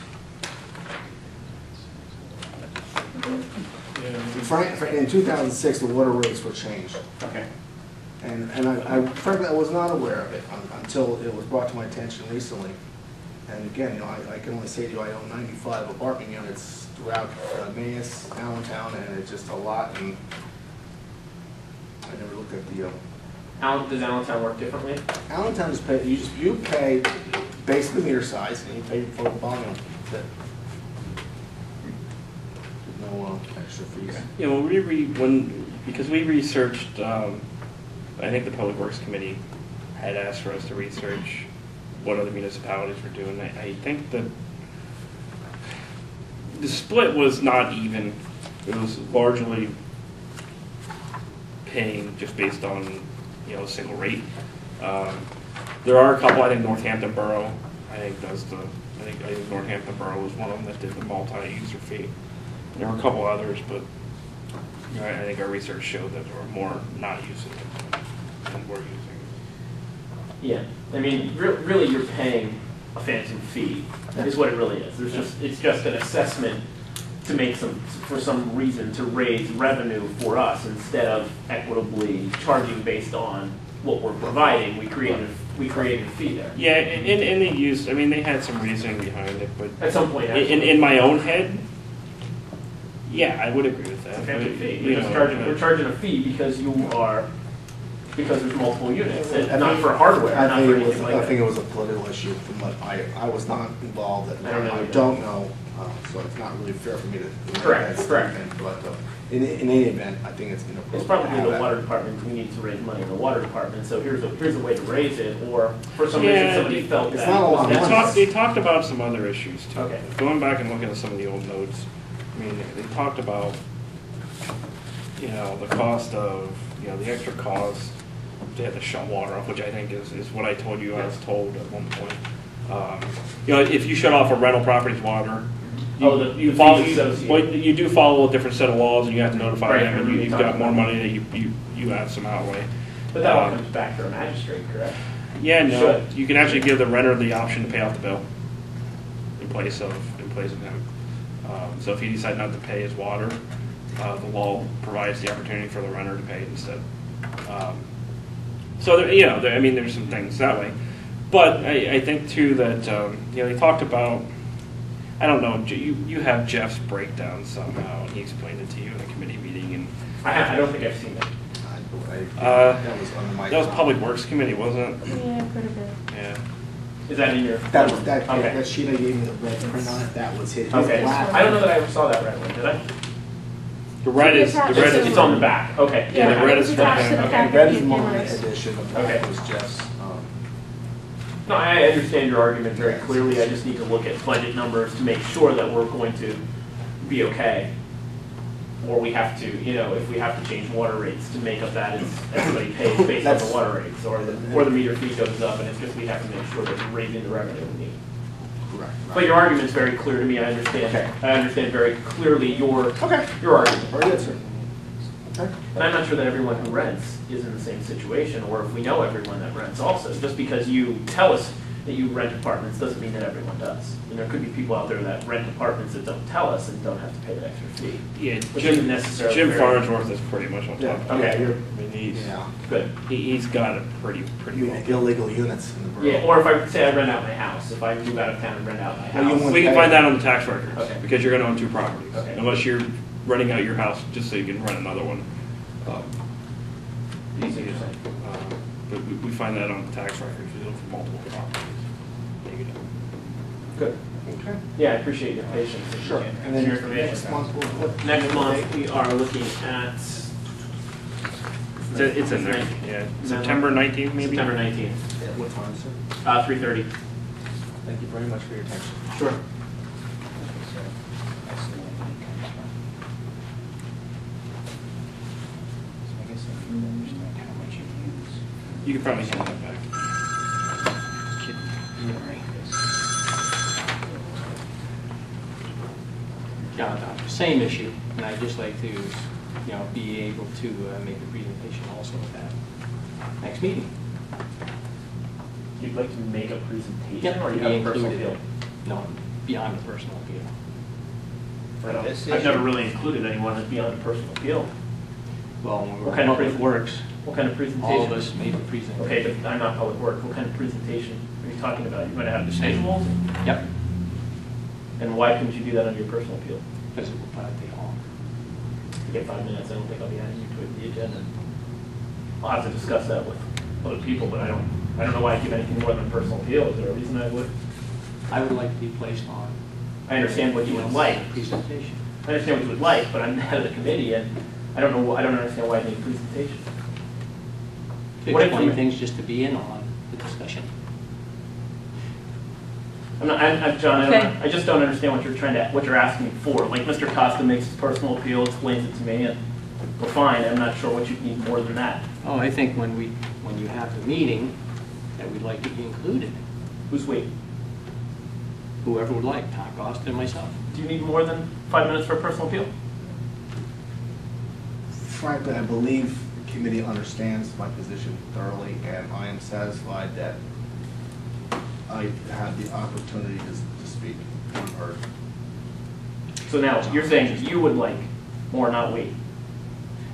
Yeah. In 2006, the water rates were changed. Okay. And frankly, I was not aware of it until it was brought to my attention recently. And again, I can only say to you, I own 95 apartment units throughout Emmaus, Allentown, and it's just a lot, and I never looked at the, Does Allentown work differently? Allentown is pay, you pay basically meter size, and you pay for the volume. That's it. No extra fees. Yeah, well, because we researched, I think the Public Works Committee had asked for us to research what other municipalities were doing. I think that the split was not even. It was largely paying just based on, a single rate. There are a couple. I think Northampton Borough, I think Northampton Borough was one of them that did the multi-user fee. There were a couple others, but I think our research showed that there were more not using it than we're using it. Yeah. I mean, really, you're paying a phantom fee. That is what it really is. It's just an assessment to make for some reason to raise revenue for us instead of equitably charging based on what we're providing. We created a fee there. Yeah, and they used. I mean, they had some reasoning behind it, but At some point, in my own head, yeah, I would agree with that. it's a phantom fee. You know, We're charging a fee because there's multiple units, and I not think- for hardware, I not think for it was, anything like I that. think it was a political issue from what I was not involved in. I don't know I either. don't know, so it's not really fair for me to make Correct, that correct. statement. But in any event, I think it's inappropriate. It's probably to have the that. water department, we need to raise money in the water department, so here's a way to raise it, or for some reason, somebody felt it's that. not a lot of They money. talked, they talked about some other issues too. Okay. Going back and looking at some of the old notes, I mean, they talked about, the cost of, the extra cost to have to shut water off, which I think is what I told you I was told at one point. If you shut off a rental property's water, you do follow a different set of laws, and you have to notify Right, them, and you've got more money that you have some outlay. But that all comes back to a magistrate, correct? Yeah, no, Should. you can actually give the renter the option to pay off the bill in place of him. So if he decides not to pay his water, the law provides the opportunity for the renter to pay it instead. So there's some things that way, but I think too that they talked about. I don't know. You have Jeff's breakdown somehow, and he explained it to you in a committee meeting, and I don't think I've seen that. That was under my. that was Public Works Committee, wasn't it? Yeah, could have been. Yeah. Is that in your? That was that. Okay. That sheet I gave you the red print on it. That was his. Okay. black. I don't know that I ever saw that red one, did I? The red is It's on the back. Okay. Yeah, the red is attached to the okay. packet Red of is my cameras. edition. The Okay. black was Jeff's. No, I understand your argument very clearly. I just need to look at budget numbers to make sure that we're going to be okay. Or we have to, if we have to change water rates to make up that as everybody pays based on the water rates, or the meter fee goes up, and it's just we have to make sure that we're raising the revenue we need. Correct. But your argument's very clear to me. I understand. Okay. I understand very clearly your Okay. argument. Very good, sir. Okay. And I'm not sure that everyone who rents is in the same situation, or if we know everyone that rents also. Just because you tell us that you rent apartments doesn't mean that everyone does. And there could be people out there that rent apartments that don't tell us and don't have to pay that extra fee. Yeah, Which isn't necessarily Jim very- Farnsworth is pretty much on top. Yeah. of it. Okay. I mean, Yeah. Good. he's got it pretty You well. mean illegal units in the borough. Yeah, or if I say I rent out my house, if I move out of town and rent out my Well, you house. want- We can find that on the tax records, Okay. because you're gonna own two properties. Okay. Unless you're renting out your house just so you can rent another one. These are your thing. But we find that on the tax records, we look for multiple properties. Good. Okay. Yeah, I appreciate your patience. Sure. And then your information. next month, what? Next month, we are looking at. It's in there, yeah. September 19th, maybe? September 19th, At what time, sir? 3:30. Thank you very much for your attention. Sure. You can probably hand that back. Kidding. downtown, same issue, and I'd just like to, be able to make a presentation also at that next meeting. You'd like to make a presentation, Yep, or you be have a personal included. appeal? No, beyond the personal appeal. I've never really included anyone that's beyond a personal appeal. Well, when we were What kind of Public Works, What kind of presentation? all of us made the presentation. Okay, but I'm not Public Works. What kind of presentation are you talking about? You're going to have the visuals? Yep, And why couldn't you do that on your personal appeal? because it will probably take long. You get 5 minutes, I don't think I'll be adding you to the agenda. I'll have to discuss that with other people, but I don't know why I give anything more than a personal appeal. Is there a reason I would? I would like to be placed on. I understand what you would like. Presentation. I understand what you would like, but I'm the head of the committee, and I don't understand why I need a presentation. To What explain informa- things just to be in on the discussion. John, Okay. I just don't understand what you're asking for. Like, Mr. Costa makes his personal appeal, explains it to me, and we're fine. I'm not sure what you need more than that. Oh, I think when you have the meeting, that we'd like to be included. Who's we? Whoever would like, Tom Costa and myself. Do you need more than 5 minutes for a personal appeal? Frankly, I believe the committee understands my position thoroughly, and I am satisfied that I had the opportunity to speak unheard. So now, you're saying you would like more, not we.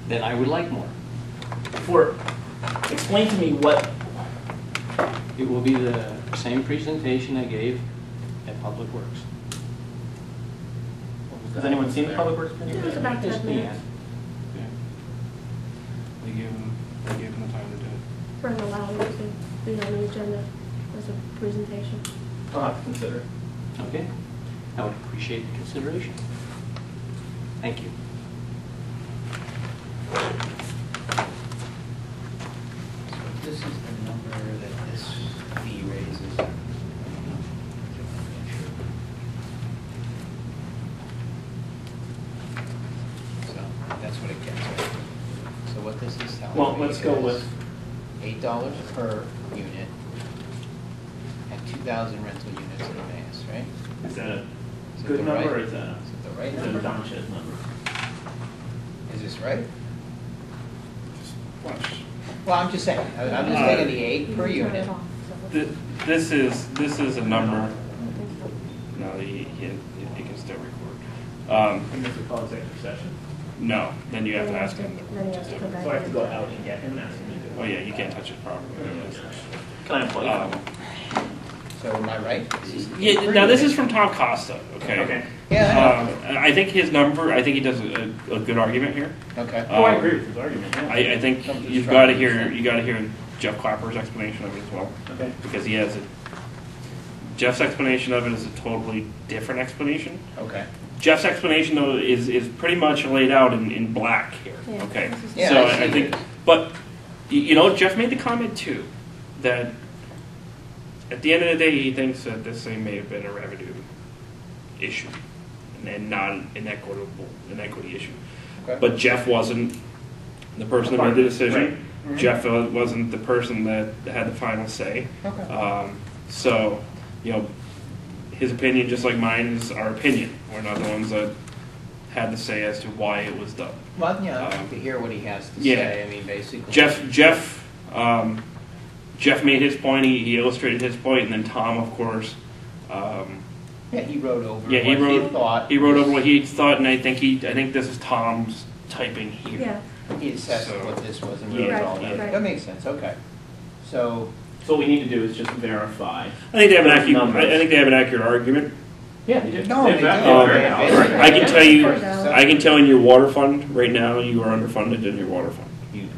Then I would like more. Explain to me what, It will be the same presentation I gave at Public Works. has anyone seen the Public Works It was opinion? about Just 10 me, minutes. Yeah. They gave him the time to do it. For allowing it to be on the agenda as a presentation. I'll have to consider it. Okay? I would appreciate the consideration. Thank you. This is the number that this fee raises. So that's what it gets. So what this is telling me Well, let's go is with, $8 per unit and 2,000 rental units in Emmaus, right? is that a Is it good the number, or right- is that Is it the right a number? Don Shed's number? Is this right? Watch. Well, I'm just saying, I'm just taking the 8 per You can turn unit. it off, so- This is a number. I think so. No, he can still record. And this is called executive session? No, then you have to ask him. Then he has to come back. So I have to go out and get him and ask him to do Oh it. yeah, you can't touch it properly. Can I unplug it? So am I right? This is Yeah, 8 per now this unit. is from Tom Costa, okay? Okay. Yeah, I think his number, I think he does a good argument here. I know. Okay. Oh, I agree with his argument, yeah. I think I'm just you've trying got to to hear, understand. you got to hear Jeff Clapper's explanation of it as well, Okay. because he has Jeff's explanation of it is a totally different explanation. Okay. Jeff's explanation though is pretty much laid out in black here, Yeah, okay? this is- Yeah, So I see I think, it. but, Jeff made the comment too, that at the end of the day, he thinks that this thing may have been a revenue issue and not an equity issue. Okay. But Jeff wasn't the person that made the decision. Right. Jeff wasn't the person that had the final say. Okay. So, his opinion, just like mine, is our opinion. We're not the ones that had the say as to why it was done. Well, yeah, I'd like to hear what he has to yeah. say. I mean, basically. Jeff made his point. He illustrated his point, and then Tom, of course. Yeah, he wrote over Yeah, he what wrote. he thought. He wrote over what he thought, and I think this is Tom's typing here. Yeah, He assessed So- what this was and Yeah. wrote it all Right, down. right. That makes sense, okay. So, So what we need to do is just verify. I think they have an accurate. Numbers. I think they have an accurate argument. Yeah, they did. No, they do. Very They- valid. I can tell you. So- I can tell in your water fund right now, you are underfunded in your water fund. you do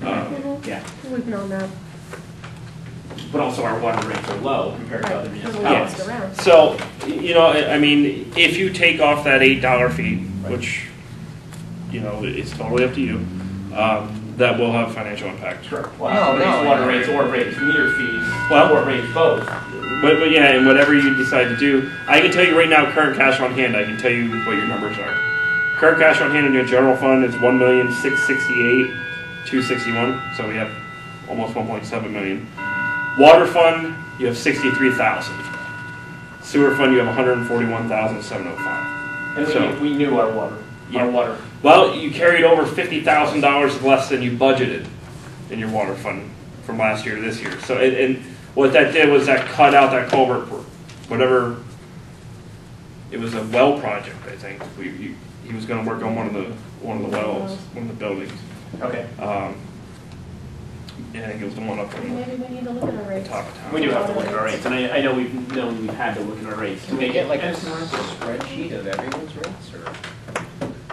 that, right? Mhm. Yeah, We've known that. but also our water rates are low compared to other Right, because we municipalities. bounced around. So, I mean, if you take off that $8 fee, which, it's totally up to you, that will have financial impact. Sure. No, Well, raise no. water rates or raise meter fees, Well- or raise both. But yeah, and whatever you decide to do, I can tell you right now, current cash on hand, I can tell you what your numbers are. Current cash on hand in your general fund is $1,668,261, so we have almost $1.7 million. Water fund, you have $63,000. Sewer fund, you have $141,705. And So- we knew our water, Yeah. our water. Well, you carried over $50,000 less than you budgeted in your water fund from last year to this year. So, and what that did was that cut out that culvert, whatever. It was a well project, I think. He was going to work on one of the wells, one of the buildings. Okay. Yeah, I think it was the one up on Maybe we need to look at our the rates. top of town. We do have to look at our rates, and I know we've known we've had to look at our rates. Can we get like a spreadsheet of everyone's rates or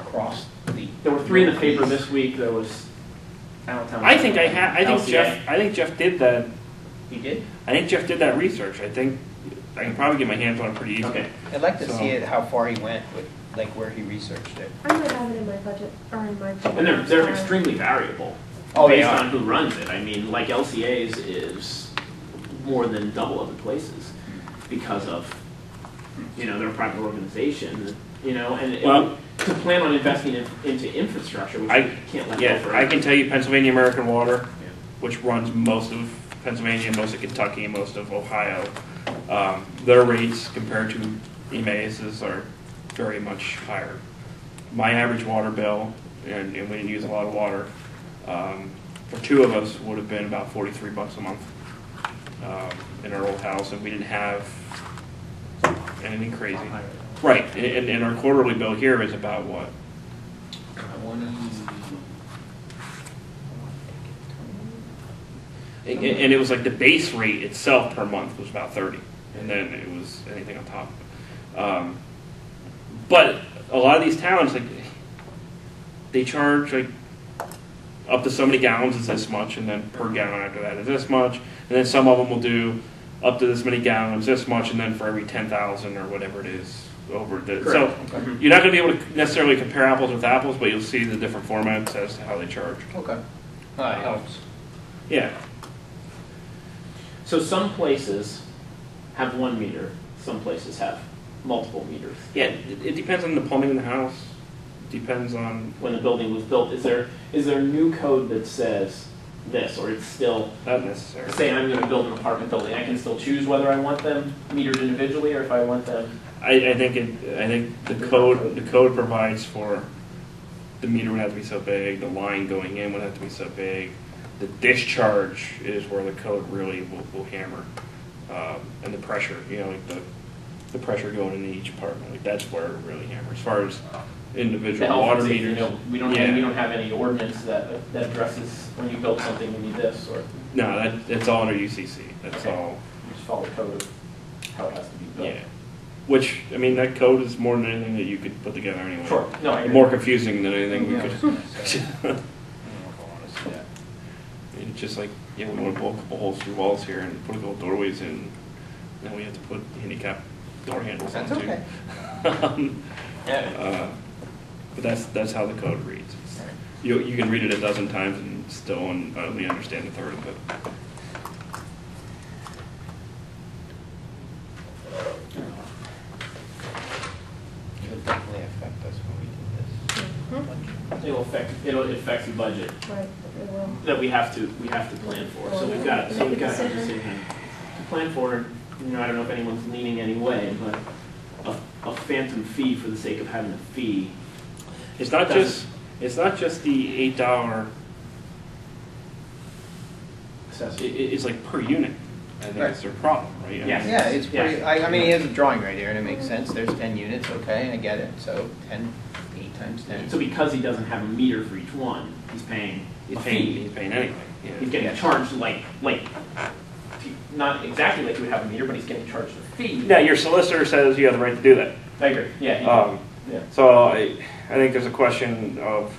across the? There were 3 in the paper this week. There was Allentown. I think LCA. I think Jeff did that. You did? I think Jeff did that research. I think I can probably get my hands on it pretty easily. Okay. I'd like to So- see it, how far he went with, like where he researched it. I might have it in my budget, or in my. And they're extremely variable. Oh, they based are. on who runs it. I mean, like LCA's is more than double other places because of, they're a private organization, and Well- to plan on investing into infrastructure, which we can't let go Yeah, forever. I can tell you Pennsylvania American Water, Yeah. which runs most of Pennsylvania, most of Kentucky, and most of Ohio. Their rates compared to Emmaus's are very much higher. My average water bill, and we didn't use a lot of water, for 2 of us would have been about $43 a month in our old house, and we didn't have anything crazy. Right, and our quarterly bill here is about what? And it was like the base rate itself per month was about 30, and then it was anything on top. But a lot of these towns, like, they charge like up to so many gallons is this much, and then per gallon after that is this much, and then some of them will do up to this many gallons this much, and then for every 10,000 or whatever it is over the. So Mhm. you're not going to be able to necessarily compare apples with apples, but you'll see the different formats as to how they charge. Okay. That helps. Yeah. So some places have 1 meter, some places have multiple meters. Yeah, it depends on the plumbing in the house. Depends on When the building was built, is there new code that says this, or it's still, not necessarily. say I'm going to build an apartment building, I can still choose whether I want them metered individually or if I want them. I think the code provides for the meter would have to be so big, the line going in would have to be so big. The discharge is where the code really will hammer, and the pressure, like the pressure going into each apartment, like that's where it really hammers. As far as The individual health water and safety, meters, we don't have any ordinance that addresses when you build something, you need this, or no, it's all under UCC. That's Okay. all. you just follow the code of how it has to be built. Yeah. Which, I mean, that code is more than anything that you could put together anyway. Sure, no, I agree. More confusing than anything we Yeah, I could. was gonna say. I don't know if I wanna see that. It's just like, we want to blow a couple holes through walls here and put a couple doorways in. Then we have to put handicap door handles on That's too. okay. But that's how the code reads. You can read it a dozen times and still only understand a third of it. It'll definitely affect us when we do this. It'll affect the budget Right, it will. that we have to plan for. So we've got a decision to plan for. I don't know if anyone's leaning any way, but a phantom fee for the sake of having a fee. It's not just the $8. It's like per unit. I think Right. it's their problem, right? I mean, Yes. Yeah, it's pretty, Yes. I mean, he has a drawing right here, and it makes sense. There's 10 units, okay, I get it. So 10, 8 times 10. So because he doesn't have a meter for each one, he's paying a fee. He's paying anything. Yeah. He's getting charged like not exactly like you would have a meter, but he's getting charged a fee. Yeah, your solicitor says you have the right to do that. I agree. Yeah. Yeah. So I think there's a question of,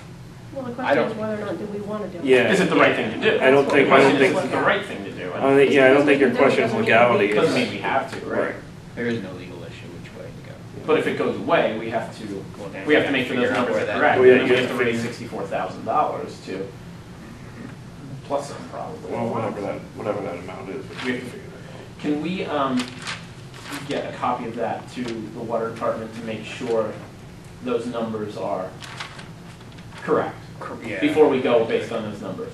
Well, the I question don't- is whether or not do we want to do it. yeah. Is it the right thing to do? I don't The think- question is, I is it the right thing to do? I don't think your question is legality. It doesn't mean we have to, right? Right. There is no legal issue which way to go. But if it goes away, we have to then make sure those figure out numbers where are that- correct. Oh, yeah, And then you we have have to to raise figure- $64,000 to plus some probably. Well, whatever that amount is, we have to figure that Can we get a copy of that to the water department to make sure those numbers are correct Yeah. before we go based on those numbers?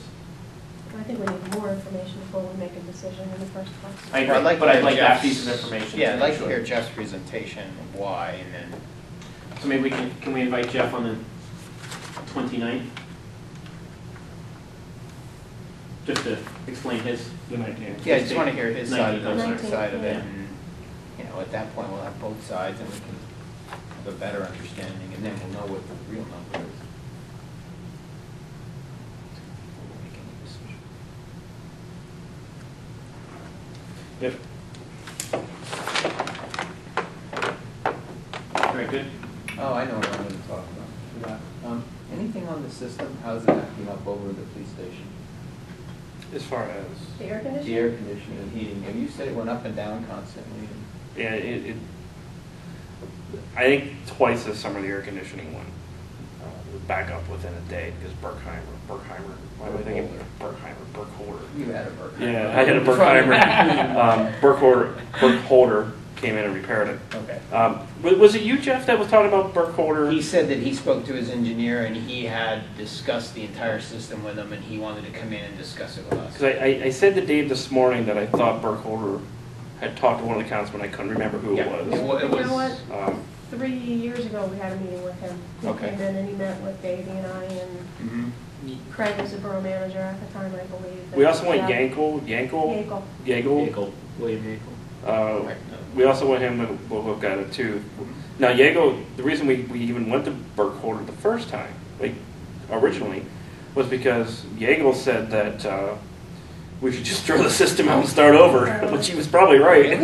I think we need more information before we make a decision in the first place. I Well, agree, I'd like but to I'd hear like that Jeff's- piece of information. Yeah, I'd make like to sure. hear Jeff's presentation of why, and then So maybe can we invite Jeff on the 29th? Just to explain his. The 19th. Yeah, I just want to hear his side of 19th, the side of it, yeah. and, you know, at that point, we'll have both sides, and we can have a better understanding, and then we'll know what the real number is. We'll make any decision. Yep. Very good. Oh, I know what I'm going to talk about. Anything on the system, how's it acting up over the police station? As far as, The air conditioning? The air conditioning and heating, and you said it went up and down constantly. yeah, I think twice this summer the air conditioning went back up within a day because Berkheimer, why am I thinking Burkholder? You had a burger. Yeah, I had a Berkheimer. Burkholder came in and repaired it. Okay. Was it you, Jeff, that was talking about Burkholder? He said that he spoke to his engineer and he had discussed the entire system with him and he wanted to come in and discuss it with us. Because I said to Dave this morning that I thought Burkholder had talked to one of the councilmen. I couldn't remember who Yeah, it was. it You know was, what? 3 years ago, we had a meeting with him. He Okay. came in and he met with Davey and I, and Mhm. Craig was the borough manager at the time, I believe. We also went Yeah. Yankel. William Yeagle. We also went him to look at it too. Now Yago, the reason we even went to Burkholder the first time, like originally, was because Yago said that we should just throw the system out and start over, which he was probably right.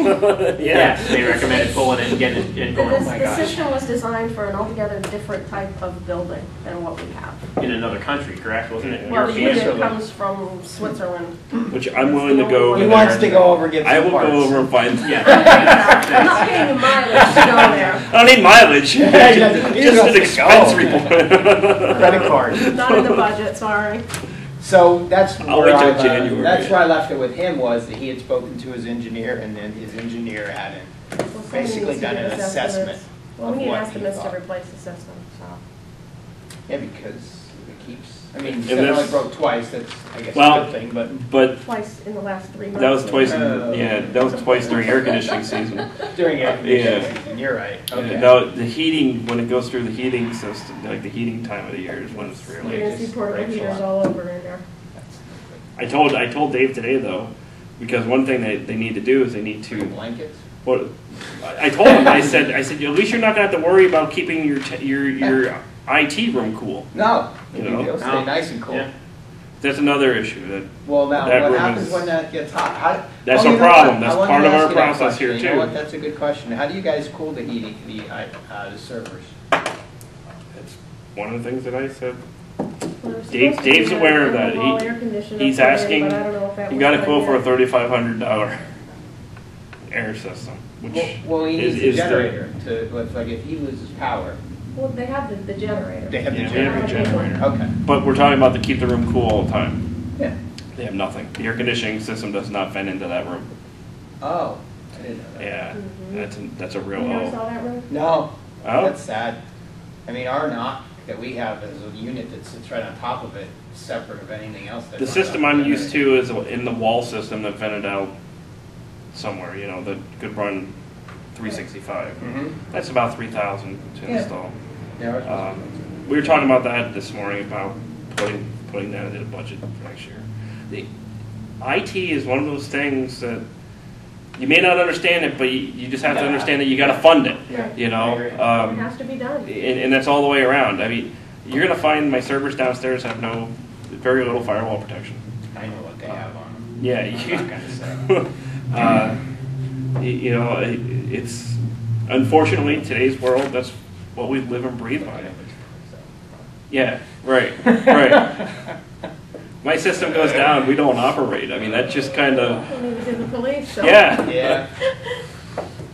Yes, they recommended pulling it and getting it and going, oh my The gosh, system was designed for an altogether different type of building than what we have. in another country, correct, wasn't it? Well, the European? unit comes from Switzerland. Which I'm willing to go over He there. wants to go over and get I some will parts. go over and find. Yeah. I'm not paying you mileage to go there. I don't need mileage. Yeah, he doesn't- he Just doesn't an have expense to go. report. Credit card. Not in the budget, sorry. So that's I'll where wait till I, January. that's where I left it with him, was that he had spoken to his engineer and then his engineer hadn't Well, somebody basically needs to done give an us assessment. estimates. Well, of we need what he estimates to thought. replace the system, so. Yeah, because it keeps, I mean, And it only that's- broke twice, that's, I guess, a Well, good thing, but But Twice in the last 3 months. that was twice. Oh. That was twice during air conditioning season. during air conditioning Yeah. season, you're right, okay. No, the heating, when it goes through the heating system, like the heating time of the year is when it's You're really. gonna see portable breaks a heaters lot. all over in there. I told Dave today though, because one thing they need to do is they need Two to. blankets? Well, I told him, I said at least you're not gonna have to worry about keeping your IT room cool. No, You know? it'll stay No. nice and cool. Yeah. That's another issue. Well, now, That what room happens is- when that gets hot? How, That's oh, a you know problem. what? That's I wanted part to of our ask you that process question. here, You too. know what, that's a good question. How do you guys cool the heating, the servers? That's one of the things that I said. Well, there's Dave's supposed to be aware a of that. wall air conditioner He's put in, asking. but I don't know if that He was got a done quote for a yet. $3,500 air system, which Well, he is needs a is generator to, like, if he loses power, Well, they have the generator. they have the Yeah, we have a generator. generator. Okay, But we're talking about to keep the room cool all the time. yeah. They have nothing. The air conditioning system does not vent into that room. Oh, I didn't know that. Yeah, Mhm. that's a real You never oh. saw that room? No, Oh. that's sad. I mean, our knock that we have is a unit that sits right on top of it, separate of anything else. that The runs system off the I'm used generator. to is in the wall system that vented out somewhere. You know, that could run 365. Mhm. That's about 3,000 to Yeah. install. Yeah, ours was- We were talking about that this morning about putting that into the budget for next year. The IT is one of those things that you may not understand it, but you just have to Yeah. understand that you got to fund it. Yeah, You know, I agree. It has to be done. and that's all the way around. I mean, you're gonna find my servers downstairs have very little firewall protection. I know what they have on them. Yeah, I'm not gonna say. you know, it's unfortunately today's world. That's what we live and breathe by. Yeah, right, right. My system goes down, we don't operate. I mean, that just kind of, I mean, we did the police, so. yeah. Yeah,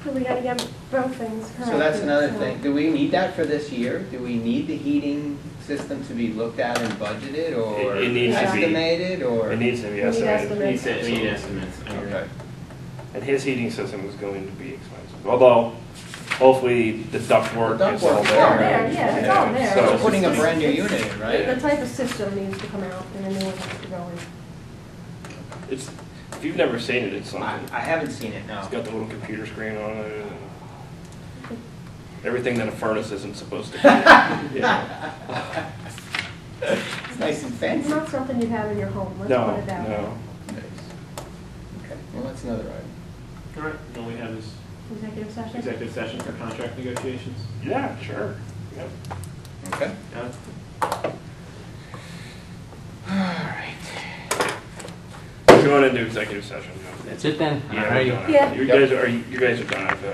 So we gotta get both things correct. so that's another thing. Do we need that for this year? Do we need the heating system to be looked at and budgeted or It needs to be- estimated or? It needs to be We need estimated. estimates. We need estimates. I agree. Okay. And his heating system is going to be expensive. Although, hopefully, the ductwork The is all ductwork's It's all there. there, yeah, it's all there. So- We're putting a brand new unit in, The right? type of system needs to come out and a new one has to go in. It's, if you've never seen it, it's something. I haven't seen it, no. It's got the little computer screen on it. Everything that a furnace isn't supposed to be. You know. It's nice and It's fancy. not something you have in your home, let's No, put it that way. no. Okay, well, that's another item. All right, all we have is Executive session? executive session for contract negotiations. Yeah, sure. Yep. Okay. Got it? All right. We're going into executive session. That's it then? Yeah, All righty. we're done. Yeah. You guys are done. I feel.